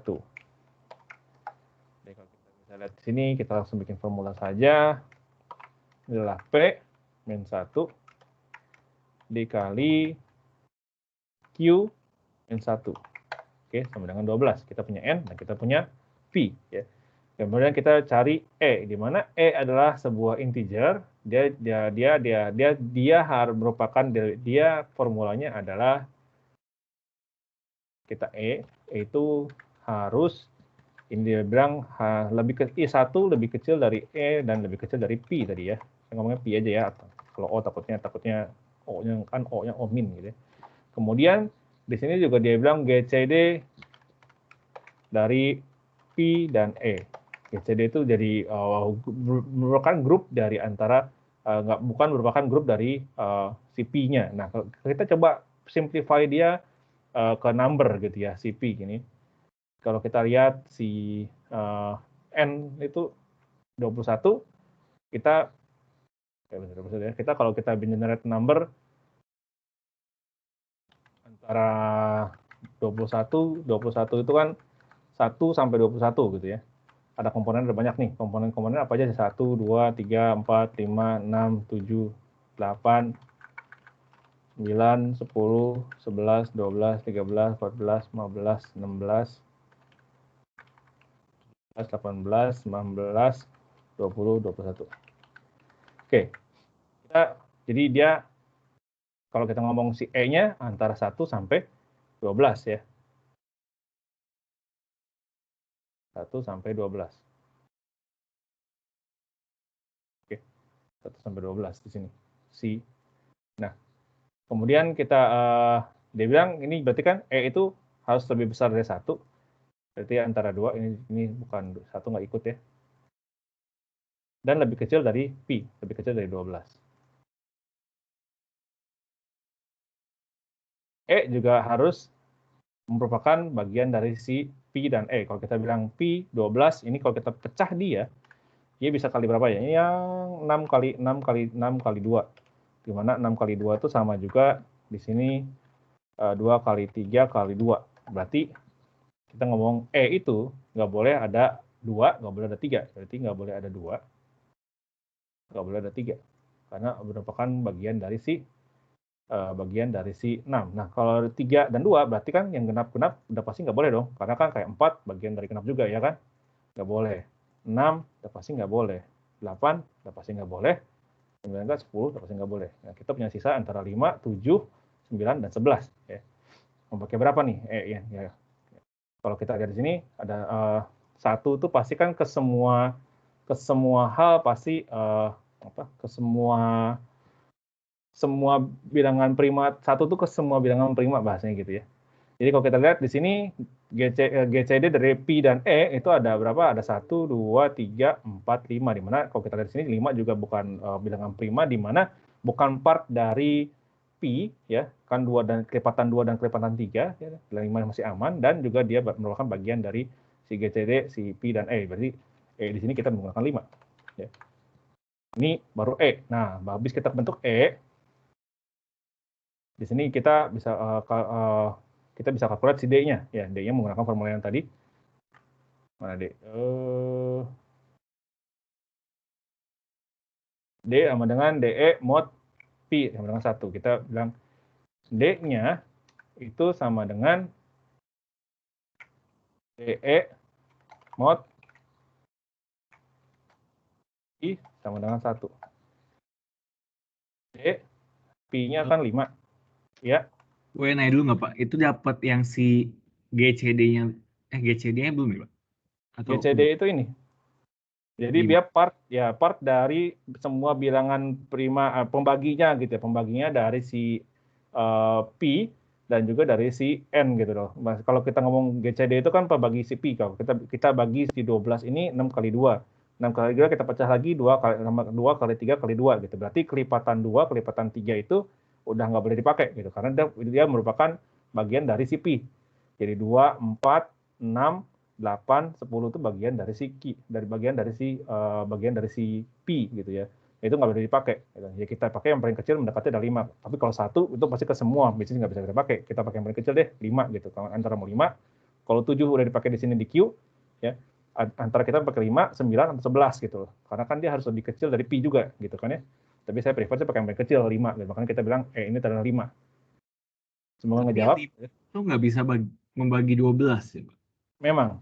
Jadi kalau kita bisa lihat di sini, kita langsung bikin formula saja. Ini adalah P min 1 dikali Q min 1. Oke, sama dengan 12. Kita punya N dan kita punya P. Ya. Kemudian kita cari E, di mana E adalah sebuah integer. Dia harus merupakan, dia formulanya adalah kita E itu harus, ini dia bilang lebih ke I1 lebih kecil dari E dan lebih kecil dari P tadi ya. Saya ngomongnya P aja ya. Kalau O takutnya O-nya kan O-nya O min gitu ya. Kemudian di sini juga dia bilang GCD dari P dan E. GCD itu jadi merupakan grup dari antara bukan merupakan grup dari si P-nya. Nah, kita coba simplify dia ke number gitu ya, si P gini. Kalau kita lihat si N itu 21, kita kalau kita generate number antara 21 itu kan 1 sampai 21 gitu ya. Ada komponen ada banyak nih. Komponen-komponen apa aja sih? 1, 2, 3, 4, 5, 6, 7, 8, 9, 10, 11, 12, 13, 14, 15, 16, 18, 19, 20, 21. Oke. Jadi dia, kalau kita ngomong si E-nya antara 1 sampai 12 ya. 1 sampai 12. Oke. 1 sampai 12 di sini. Si. Nah, kemudian kita dia bilang ini berarti kan E itu harus lebih besar dari 1. Berarti antara 2, ini bukan 1 nggak ikut ya. Dan lebih kecil dari P, lebih kecil dari 12. E juga harus merupakan bagian dari si P dan E. Kalau kita bilang P 12, ini kalau kita pecah dia bisa kali berapa ya? Yang 6 kali 6 kali 6 kali 2. Di mana 6 kali 2 itu sama juga di sini 2 kali 3 kali 2. Berarti kita ngomong E itu nggak boleh ada 2, nggak boleh ada 3. Berarti nggak boleh ada 2, nggak boleh ada 3. Karena merupakan bagian dari si 6. Nah, kalau 3 dan 2 berarti kan yang genap-genap udah pasti nggak boleh dong. Karena kan kayak 4 bagian dari genap juga ya kan? Nggak boleh. 6 udah pasti nggak boleh. 8 udah pasti nggak boleh. 9, 10 udah pasti nggak boleh. Nah, kita punya sisa antara 5, 7, 9, dan 11. Ya. Mau pakai berapa nih? Ya. Kalau kita lihat di sini ada 1 itu pasti kan ke semua hal pasti ke semua bilangan prima. 1 itu ke semua bilangan prima bahasanya gitu ya. Jadi kalau kita lihat di sini GCD dari P dan E itu ada berapa? Ada 1, 2, 3, 4, 5. Di mana kalau kita lihat di sini 5 juga bukan bilangan prima, di mana bukan part dari P ya, kan 2 dan kelipatan 2 dan kelipatan 3 ya, 5 masih aman, dan juga dia merupakan bagian dari si GCD, si P dan E. Berarti E di sini kita menggunakan 5 ya. Ini baru E. Nah, habis kita bentuk E, di sini kita bisa kalkulasi si D-nya. Ya, D-nya menggunakan formula yang tadi. Mana D? D sama dengan DE mod P sama dengan 1. Kita bilang D-nya itu sama dengan DE mod P sama dengan 1. D, P-nya kan 5. Ya. Gue nanya dulu nggak Pak, itu dapat yang si GCD-nya, GCD-nya belum ya Pak? Atau GCD itu ini. Jadi dia part dari semua bilangan prima, pembaginya gitu ya, pembaginya dari si P dan juga dari si N gitu loh. Mas, kalau kita ngomong GCD itu kan pembagi si P. Kalau kita bagi si 12 ini 6 kali 2. 6 kali 2 kita pecah lagi 2 kali 3 kali 2 gitu. Berarti kelipatan 2, kelipatan 3 itu udah nggak boleh dipakai gitu. Karena dia merupakan bagian dari si P. Jadi 2, 4, 6, 8, 10 itu bagian dari si bagian dari si pi gitu ya. Itu nggak boleh dipakai. Gitu. Ya kita pakai yang paling kecil mendekati dari 5. Tapi kalau 1 itu pasti ke semua, bisnis nggak bisa kita pakai. Kita pakai yang paling kecil deh, 5 gitu. Kalau antara mau 5, kalau 7 udah dipakai di sini di Q, ya antara kita pakai 5, 9, atau 11 gitu. Karena kan dia harus lebih kecil dari pi juga gitu kan ya. Tapi saya prefer pakai yang paling kecil 5 gitu. Makanya kita bilang ini adalah 5. Semoga ngejawab. Itu nggak bisa membagi 12 ya, Pak? Memang.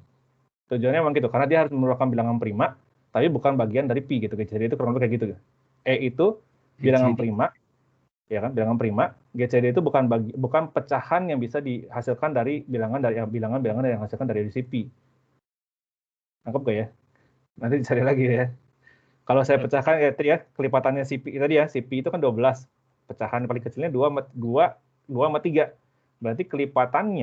Tujuannya memang gitu. Karena dia harus merupakan bilangan prima, tapi bukan bagian dari pi gitu. Jadi itu kurang lebih kayak gitu. Itu bilangan prima, ya kan? Bilangan prima. GCD itu bukan pecahan yang bisa dihasilkan dari bilangan yang dihasilkan dari si pi. Nangkep gak ya? Nanti dicari lagi ya. Kalau saya pecahkan ya kelipatannya si pi tadi ya, si pi itu kan 12. Pecahan paling kecilnya 2 sama 3. Berarti kelipatan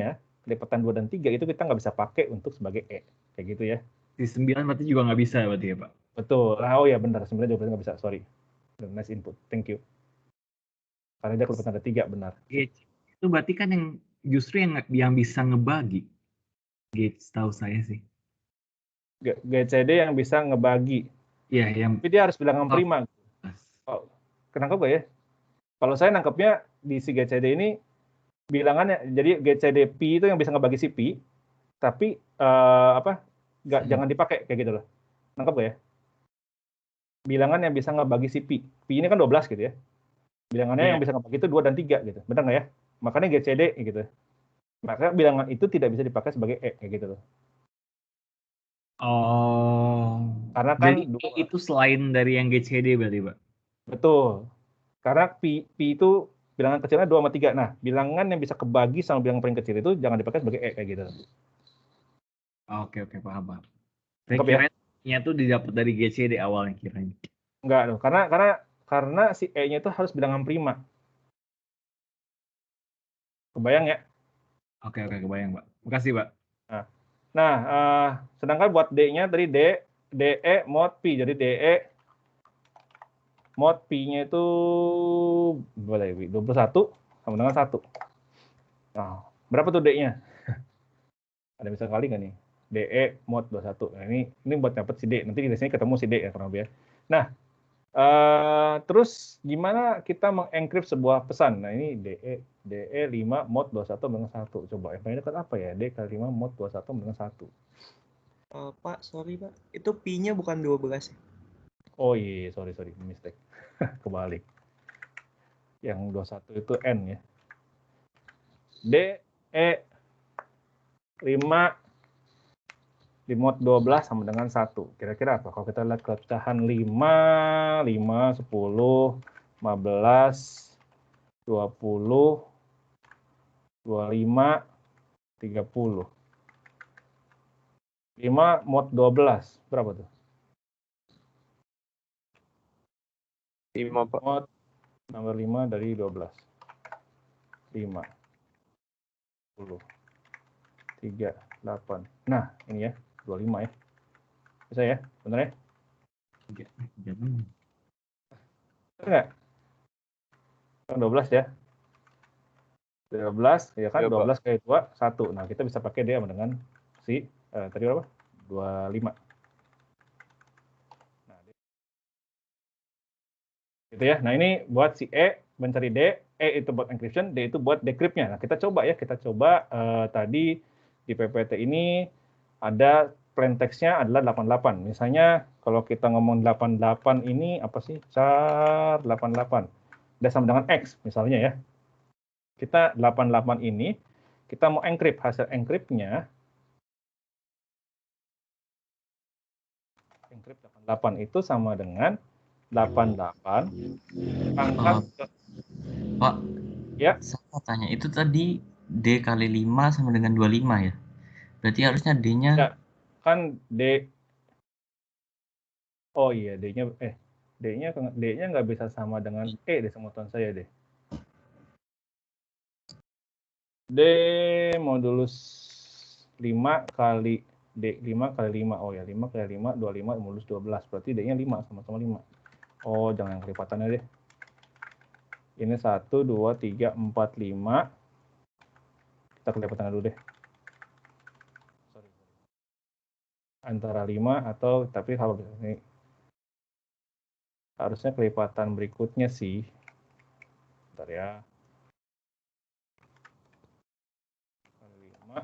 2 dan 3 itu kita nggak bisa pakai untuk sebagai E. Kayak gitu ya. Si 9 berarti juga nggak bisa berarti ya, Pak? Betul. Oh ya benar, 9 juga nggak bisa, sorry. Nice input, thank you. Karena dia kelipatan ada 3, benar. Itu berarti kan yang justru yang bisa ngebagi. Gates tahu saya sih. GCD yang bisa ngebagi. Iya, yang Tapi dia harus bilangan prima. Oh, kenapa gak ya? Kalau saya nangkepnya di si GCD ini bilangannya, jadi GCD pi itu yang bisa ngebagi si pi, tapi jangan dipakai kayak gitu loh. Nangkep gak ya? Bilangan yang bisa ngebagi si pi. Pi ini kan 12 gitu ya. Bilangannya yang bisa ngebagi itu 2 dan 3 gitu. Benar nggak ya? Makanya GCD gitu. Maka bilangan itu tidak bisa dipakai sebagai E kayak gitu loh. Oh. Karena kan itu selain dari yang GCD berarti, Pak? Betul. Karena pi itu bilangan kecilnya 2 sama 3. Nah, bilangan yang bisa kebagi sama bilangan paling kecil itu jangan dipakai sebagai E kayak gitu. Oke, paham, Pak. Saya kira tuh didapat dari GCD awalnya kiranya. Enggak loh, karena si E-nya itu harus bilangan prima. Kebayang ya? Oke, kebayang, Pak. Makasih, Pak. Nah, sedangkan buat D-nya tadi DE mod pi. Jadi DE mod pi-nya itu boleh 21 sama dengan 1. Nah, berapa tuh D-nya? Ada bisa kali nggak nih? DE mod 21. Nah, ini buat dapat si D. Nanti di sini ketemu si D ya kurang lebih ya. Nah, terus gimana kita mengencrypt sebuah pesan? Nah, ini DE 5 mod 21 dengan 1. Coba yang paling dekat apa ya? D kali 5 mod 21 dengan 1. Pak, sorry Pak. Itu pi-nya bukan 12 ya? Oh iya, sorry, mistake. Kebalik. Yang 21 itu N ya. DE 5 di mod 12 sama dengan 1. Kira-kira apa? Kalau kita lihat pecahan 5, 10, 15, 20, 25, 30. 5 mod 12. Berapa tuh? 5, Pak. Mod nomor 5 dari 12. 5. 10. 3, 8. Nah, ini ya. 25 ya. Bisa ya? Benar ya? Benar nggak? Kan 12 ya. 12 ya kan, 12 kali 2, 1. Nah, kita bisa pakai dia dengan si tadi berapa? 25. Nah, gitu ya. Nah, ini buat si E mencari D, E itu buat encryption, D itu buat decrypt-nya. Nah, kita coba tadi di PPT ini ada plain text-nya adalah 88. Misalnya kalau kita ngomong 88 ini apa sih? Char 88. Udah sama dengan X misalnya ya. Kita 88 ini kita mau encrypt, hasil encrypt-nya encrypt 88 itu sama dengan 88 pangkat Pak, ya. saya mau tanya, itu tadi D kali 5 sama dengan 25 ya? Berarti harusnya D-nya... Ya, kan D... Oh iya, D-nya nggak bisa sama dengan E deh, semutan saya deh. D modulus 5 kali D 5 kali 5. Oh ya, 5 kali 5, 25 modulus 12. Berarti D-nya 5, sama-sama 5. Oh, jangan yang kelipatannya deh. Ini 1, 2, 3, 4, 5. Kita kelipatan dulu deh. Sorry. antara 5 atau tapi kalau ini harusnya kelipatan berikutnya sih. Bentar ya. 5.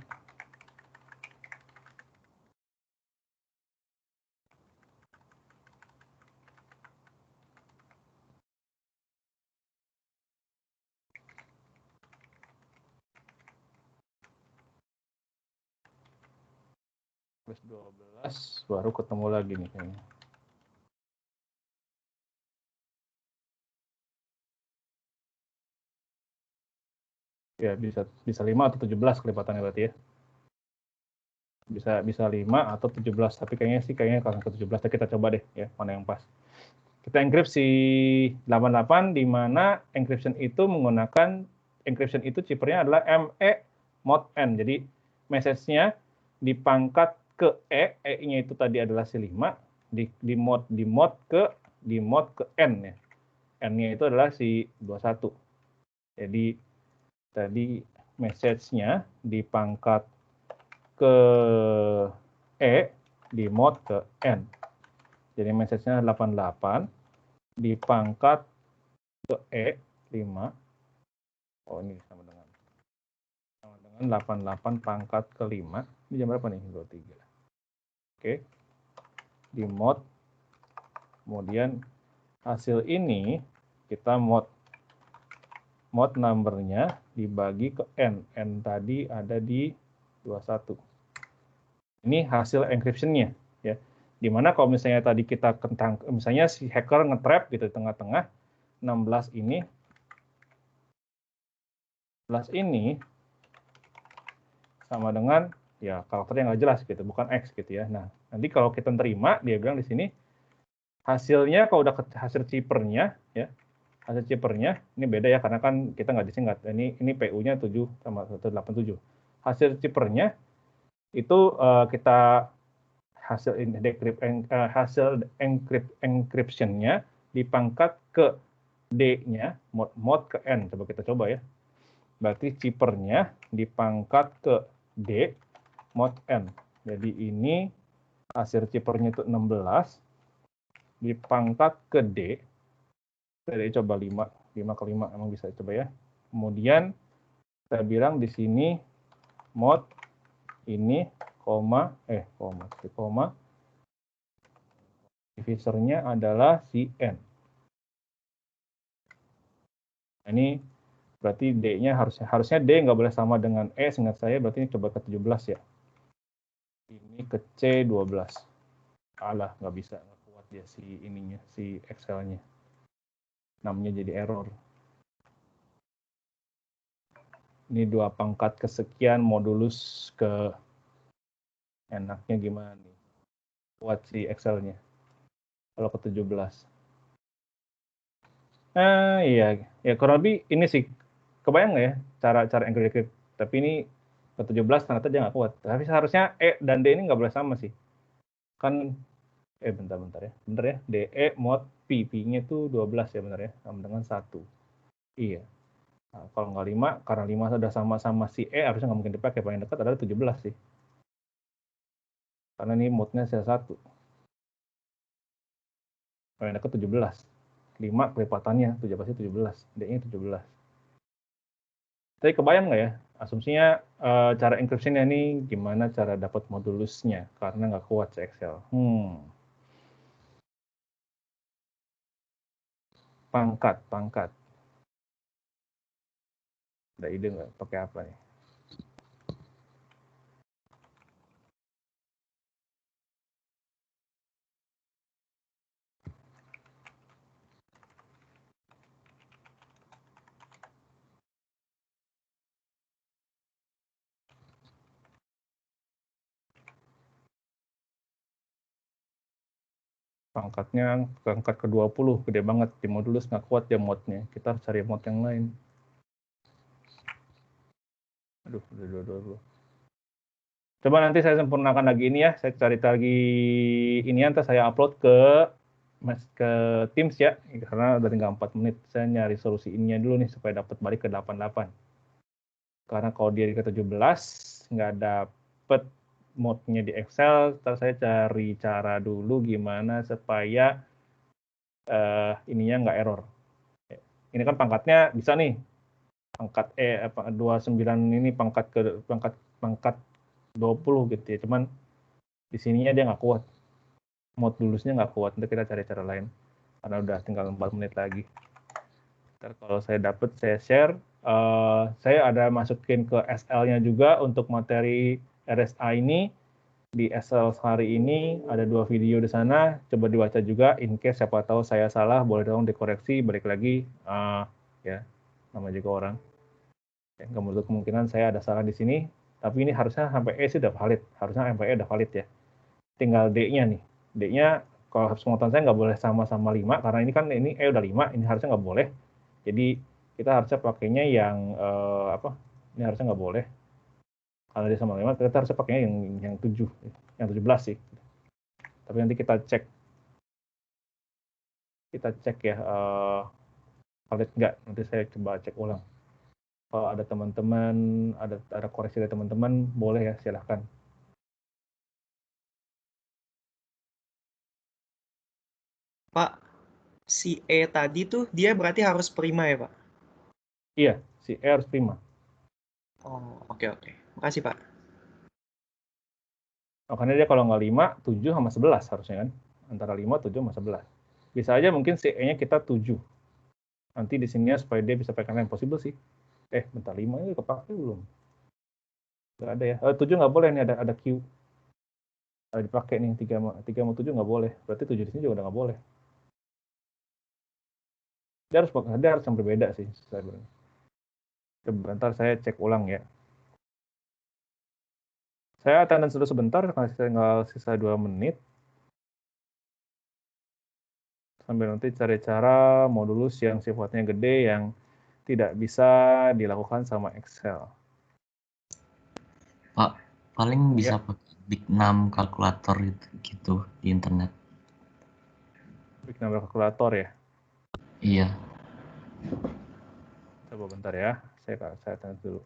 Plus 12 baru ketemu lagi nih kayaknya. Ya bisa 5 atau 17 kelipatannya berarti ya. Bisa 5 atau 17, tapi kayaknya kalau ke 17 kita coba deh ya, mana yang pas. Kita enkripsi 88 di mana encryption itu menggunakan encryption itu chippernya adalah ME mod N. Jadi message-nya dipangkat ke E-nya itu tadi adalah si 5, di mod ke N ya. N-nya itu adalah si 21. Jadi tadi message-nya dipangkat ke E, di mod ke N. Jadi message-nya 88 dipangkat ke E 5. Oh, ini sama dengan 88 pangkat ke 5. Ini jam berapa nih? 23. Oke. Di mod. Kemudian hasil ini kita mod numbernya dibagi ke N. N tadi ada di 21. Ini hasil encryption-nya ya. Dimana kalau misalnya tadi kita misalnya si hacker nge-trap gitu di tengah-tengah 16 ini sama dengan ya karakternya nggak jelas gitu, bukan X gitu ya. Nah, nanti kalau kita terima dia bilang di sini hasilnya kalau udah hasil chippernya ya, hasil chippernya ini beda ya karena kan kita nggak disingkat. Ini PU-nya 7 sama 187. Hasil chippernya itu kita hasil encryption-nya dipangkat ke D-nya, mod ke N. Kita coba ya. Berarti chippernya dipangkat ke D, mod N. Jadi ini hasil chippernya itu 16, dipangkat ke D. Saya coba 5 ke 5, emang bisa coba ya. Kemudian saya bilang di sini mod ini, divisornya adalah si N. Ini berarti D-nya harusnya D nggak boleh sama dengan E, seingat saya berarti ini coba ke 17 ya. Ini ke C12. Alah, nggak bisa, nggak kuat dia si ininya, si Excel-nya. Namanya jadi error. Ini 2 pangkat kesekian modulus ke enaknya gimana nih? Kuat si Excel-nya. Kalau ke 17. Iya, ya kurang lebih ini sih kebayang nggak ya cara encrypt. Tapi ini ke 17 ternyata dia nggak kuat. Tapi seharusnya E dan D ini nggak boleh sama sih. Kan bentar ya. DE mod P-nya itu 12 ya benar ya, sama dengan 1. Iya. Nah, kalau nggak 5, karena 5 sudah sama-sama si E harusnya nggak mungkin dipakai. Paling dekat adalah 17 sih. Karena ini modnya sel 1. Paling dekat 17. 5 kelipatannya, pasti 17. D-nya 17. Tapi kebayang nggak ya, asumsinya cara encryption-nya ini gimana cara dapat modulusnya, karena nggak kuat si Excel. Pangkat. Ada ide nggak pakai apa nih? Pangkatnya pangkat ke-20, gede banget. Di modulus nggak kuat ya modnya. Kita harus cari mod yang lain. Aduh, coba nanti saya sempurnakan lagi ini ya. Saya cari lagi ini, nanti saya upload ke Teams ya. Karena udah tinggal 4 menit. Saya nyari solusi ininya dulu nih supaya dapat balik ke 88. Karena kalau dia ke 17 nggak dapet mode-nya di Excel, terus saya cari cara dulu gimana supaya ininya nggak error. Ini kan pangkatnya bisa nih, pangkat 29 ini pangkat 20 gitu ya. Cuman di sininya dia nggak kuat. Modulusnya nggak kuat. Nanti kita cari cara lain. Karena udah tinggal 4 menit lagi. Ntar kalau saya dapat, saya share. Saya ada masukin ke SL-nya juga untuk materi RSA ini. Di SL hari ini ada 2 video di sana, coba dibaca juga, in case siapa tahu saya salah, boleh dong dikoreksi, balik lagi, ya, nama juga orang. Ya, nggak menutup kemungkinan saya ada salah di sini, tapi ini harusnya sampai E sih udah valid, harusnya sampai E udah valid ya. Tinggal D-nya nih, D-nya kalau sepengetahuan saya nggak boleh sama-sama 5, karena ini kan ini E udah 5, ini harusnya nggak boleh. Jadi kita harusnya pakainya yang, ini harusnya nggak boleh. Kalau dia sama 5, kita harus pakainya yang 7, yang 17 sih. Tapi nanti kita cek ya valid nggak. Nanti saya coba cek ulang. Kalau ada teman-teman, ada koreksi dari teman-teman, boleh ya, silahkan. Pak, si E tadi tuh dia berarti harus prima ya, Pak? Iya, si E harus prima. Oh, oke. Makasih, Pak. Makanya dia kalau nggak 5, 7 sama 11 harusnya kan. Antara 5, 7 sama 11. Bisa aja mungkin si E-nya kita 7. Nanti di sininya supaya dia bisa pakai yang possible sih. Bentar, 5 ini kepake belum? Nggak ada ya. 7 nggak boleh nih, ada Q. Ada dipakai nih, 3 sama 7 nggak boleh. Berarti 7 di sini juga udah nggak boleh. Dia harus yang berbeda sih. Sebentar saya cek ulang ya. Saya attendance dulu sebentar, karena tinggal sisa 2 menit. Sambil nanti cari cara modulus yang sifatnya gede yang tidak bisa dilakukan sama Excel. Pak, paling bisa Ya. pakai Big 6 kalkulator gitu di internet. Big number kalkulator ya. Iya. Coba bentar ya. Saya attendance dulu.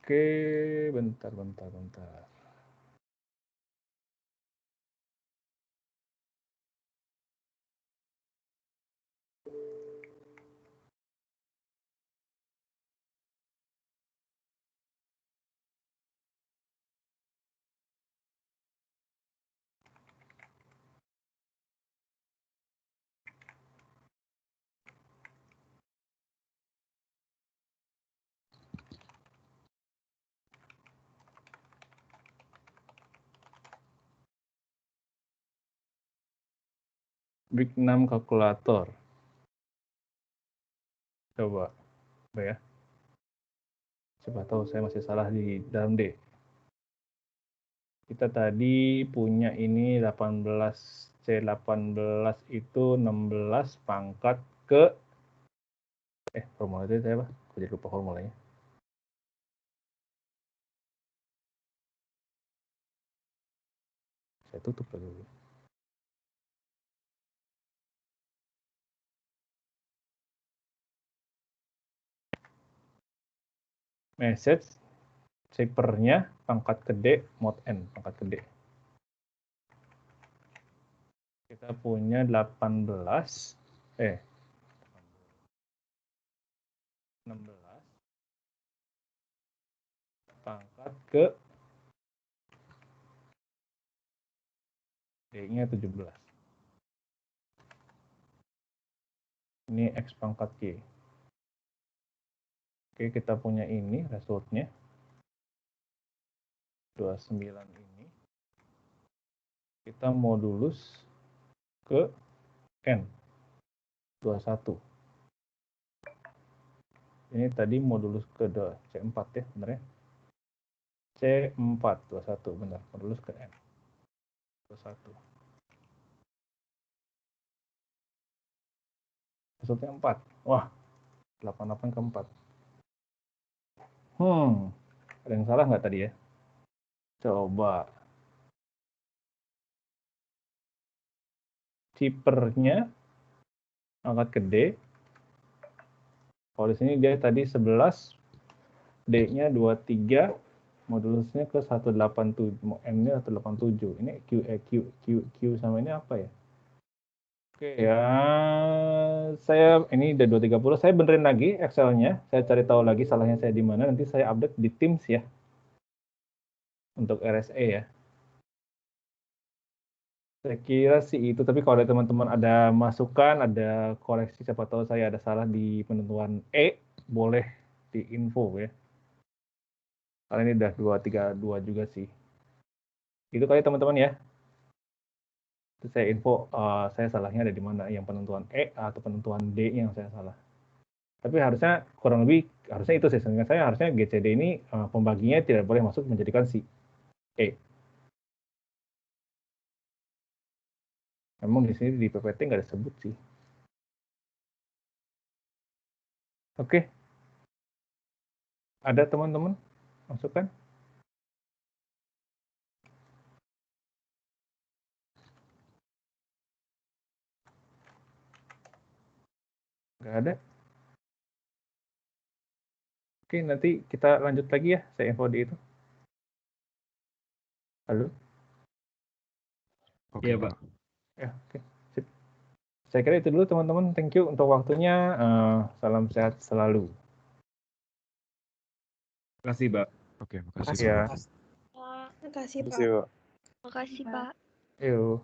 Oke, bentar. Big 6 kalkulator. Coba ya. Coba tahu saya masih salah di dalam D. Kita tadi punya ini 18, C18 itu 16 pangkat ke formula itu saya apa? Aku jadi lupa formulanya. Saya tutup dulu. Message shapernya pangkat gede mod N, pangkat gede. Kita punya 16 pangkat ke D-nya 17. Ini X pangkat Y. Oke, kita punya ini resultnya. 29 ini. Kita modulus ke N. 21. Ini tadi modulus ke C4 ya, benar ya? C4, 21, benar. Modulus ke N. 21. Resultnya 4. Wah, 88 ke 4. Ada yang salah nggak tadi ya? Coba. cheaper-nya angkat ke D. Kalau di sini dia tadi 11, D-nya 23, modulusnya ke 187, M-nya 187. Ini Q sama ini apa ya? Oke ya, saya ini udah 230, saya benerin lagi Excel-nya, saya cari tahu lagi salahnya saya di mana, nanti saya update di Teams ya, untuk RSA ya. Saya kira sih itu, tapi kalau ada teman-teman ada masukan, ada koreksi, siapa tahu saya ada salah di penentuan E, boleh diinfo ya. Karena ini udah 232 juga sih. Itu kali teman-teman ya. Terus saya info, saya salahnya ada di mana, yang penentuan E atau penentuan D yang saya salah. Tapi harusnya kurang lebih, harusnya itu sih, sehingga saya harusnya GCD ini pembaginya tidak boleh masuk menjadikan si E. Memang di sini di PPT nggak disebut sih. Oke. Ada teman-teman masukan? Nggak ada. Oke, nanti kita lanjut lagi ya, saya info di itu. Halo? Oke, Iya, Pak. Pak. Ya, oke. Sip. Saya kira itu dulu teman-teman. Thank you untuk waktunya. Salam sehat selalu. Terima kasih, Pak. Oke, makasih, Ya. Pak. Makasih, Terima Pak. kasih, Pak. Makasih, Pak. Yuk.